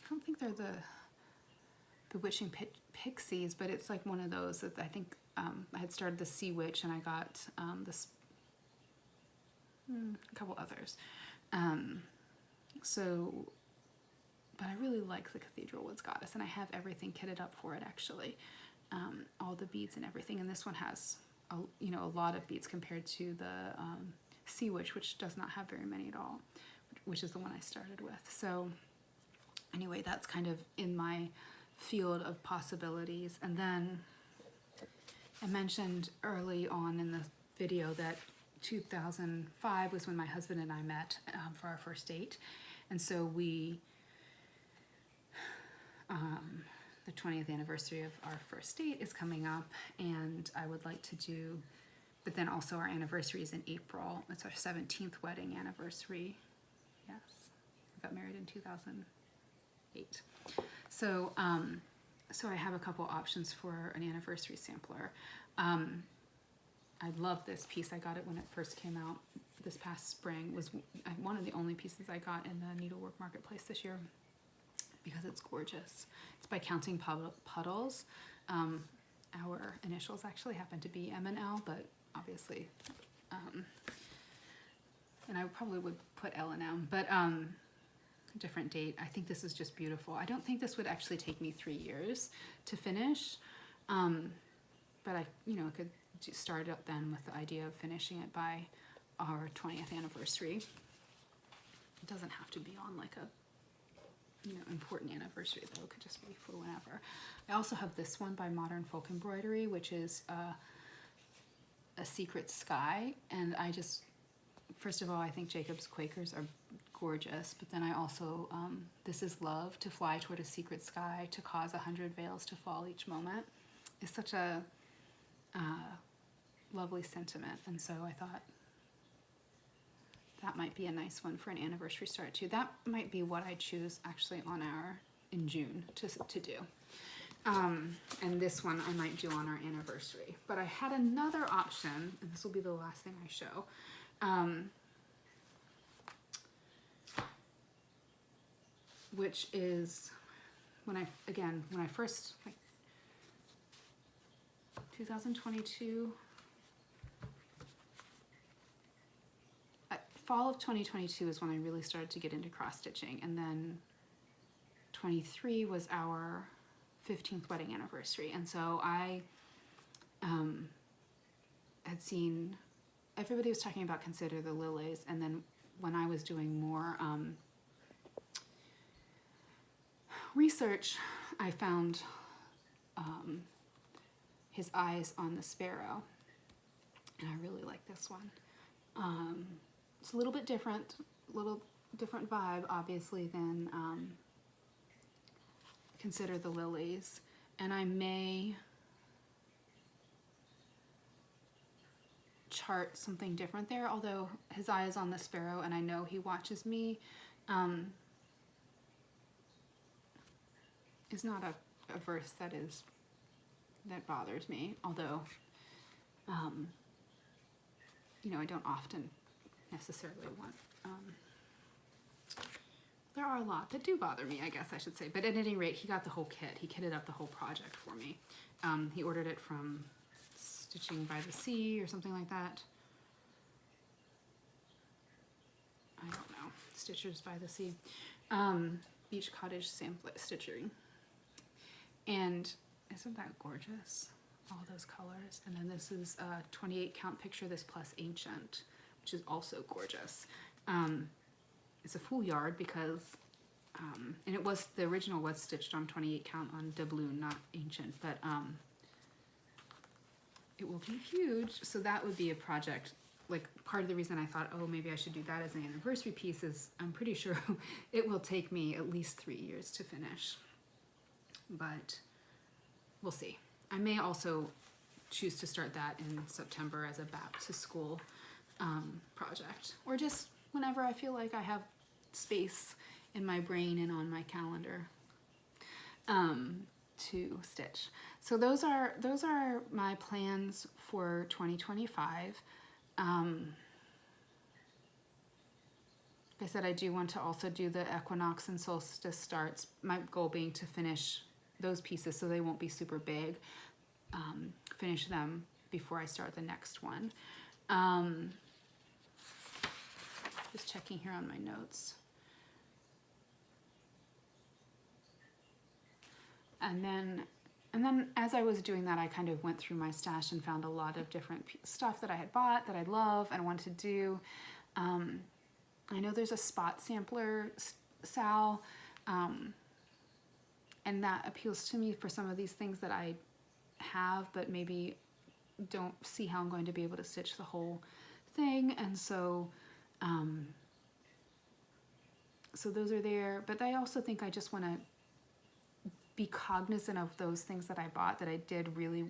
don't think they're the Witching Pixies, but it's like one of those that I think I had started the Sea Witch, and I got this, a couple others. But I really like the Cathedral Woods Goddess, and I have everything kitted up for it, actually. All the beads and everything, and this one has a lot of beads compared to the Sea Witch, which does not have very many at all, which is the one I started with. So anyway, that's kind of in my field of possibilities. And then I mentioned early on in the video that 2005 was when my husband and I met for our first date. And so we, the 20th anniversary of our first date is coming up, and I would like to do, but then also our anniversary is in April. It's our 17th wedding anniversary. Yes, we got married in 2008. So, so I have a couple options for an anniversary sampler. I love this piece. I got it when it first came out this past spring. Was one of the only pieces I got in the needlework marketplace this year, because it's gorgeous. It's by Counting Puddles. Our initials actually happen to be M and L, but obviously, and I probably would put L and M, but different date. I think this is just beautiful. I don't think this would actually take me 3 years to finish, but I, could start up then with the idea of finishing it by our 20th anniversary. It doesn't have to be on like a important anniversary, though. It could just be for whenever. I also have this one by Modern Folk Embroidery, which is a secret sky, and I just, first of all, I think Jacob's Quakers are gorgeous, but then I also, this is love, to fly toward a secret sky, to cause 100 veils to fall each moment. It's such a lovely sentiment, and so I thought that might be a nice one for an anniversary start too. That might be what I choose actually in June to do. And this one I might do on our anniversary. But I had another option, and this will be the last thing I show. Which is when I first, 2022, fall of 2022 is when I really started to get into cross stitching, and then 23 was our 15th wedding anniversary, and so I had seen everybody was talking about Consider the Lilies, and then when I was doing more research, I found His Eyes on the Sparrow, and I really like this one. It's a little bit different, vibe, obviously, than Consider the Lilies, and I may chart something different there, although His Eye is on the Sparrow, and I know He watches me, is not a verse that bothers me, although, I don't often necessarily want, there are a lot that do bother me, I guess I should say, but at any rate, he got the whole kit. He kitted up the whole project for me. He ordered it from Stitching by the Sea or something like that. I don't know, Stitchers by the Sea. Beach Cottage Stitchery. And isn't that gorgeous? All those colors. And then this is a 28 count picture, this plus Ancient, which is also gorgeous. It's a full yard because and the original was stitched on 28 count on doubloon, not ancient, but it will be huge. So that would be a project. Like, part of the reason I thought, oh, maybe I should do that as an anniversary piece is I'm pretty sure it will take me at least 3 years to finish. But we'll see. I may also choose to start that in September as a back to school project, or just whenever I feel like I have space in my brain and on my calendar to stitch. So those are my plans for 2025. Like I said, I do want to also do the equinox and solstice starts, my goal being to finish those pieces so they won't be super big, finish them before I start the next one. Just checking here on my notes. And then as I was doing that, I kind of went through my stash and found a lot of different stuff that I had bought that I love and wanted to do. I know there's a spot sampler SAL, and that appeals to me for some of these things that I have, but maybe don't see how I'm going to be able to stitch the whole thing. And so, so those are there, but I also think I just want to be cognizant of those things that I bought that I did really,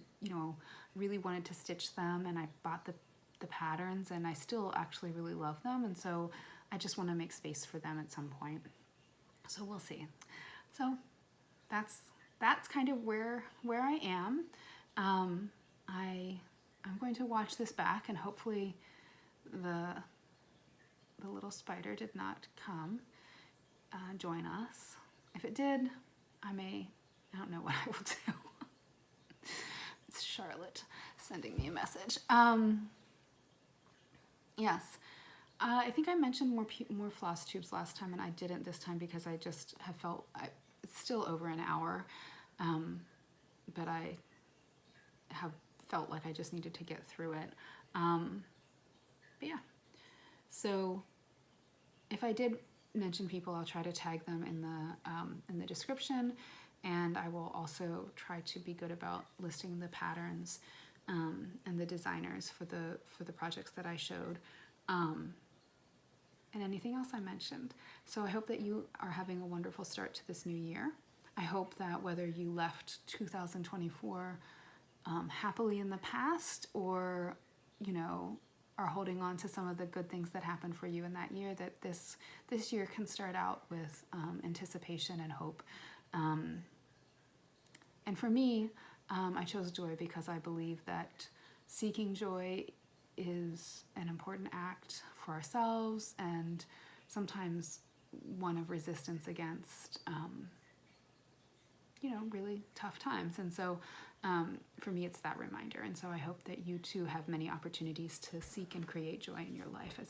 really wanted to stitch them, and I bought the patterns and I still actually really love them, and so I just want to make space for them at some point. So we'll see. So that's kind of where I am. I'm going to watch this back, and hopefully the little spider did not come join us. If it did, I don't know what I will do. It's Charlotte sending me a message. Yes, I think I mentioned more floss tubes last time, and I didn't this time because I just have felt it's still over an hour, but I have felt like I just needed to get through it. But yeah, so if I did mention people, I'll try to tag them in the description, and I will also try to be good about listing the patterns and the designers for the projects that I showed, and anything else I mentioned. So I hope that you are having a wonderful start to this new year. I hope that whether you left 2024 happily in the past, or are holding on to some of the good things that happened for you in that year, that this year can start out with anticipation and hope. And for me, I chose joy because I believe that seeking joy is an important act for ourselves, and sometimes one of resistance against really tough times. And so for me, it's that reminder. And so I hope that you too have many opportunities to seek and create joy in your life as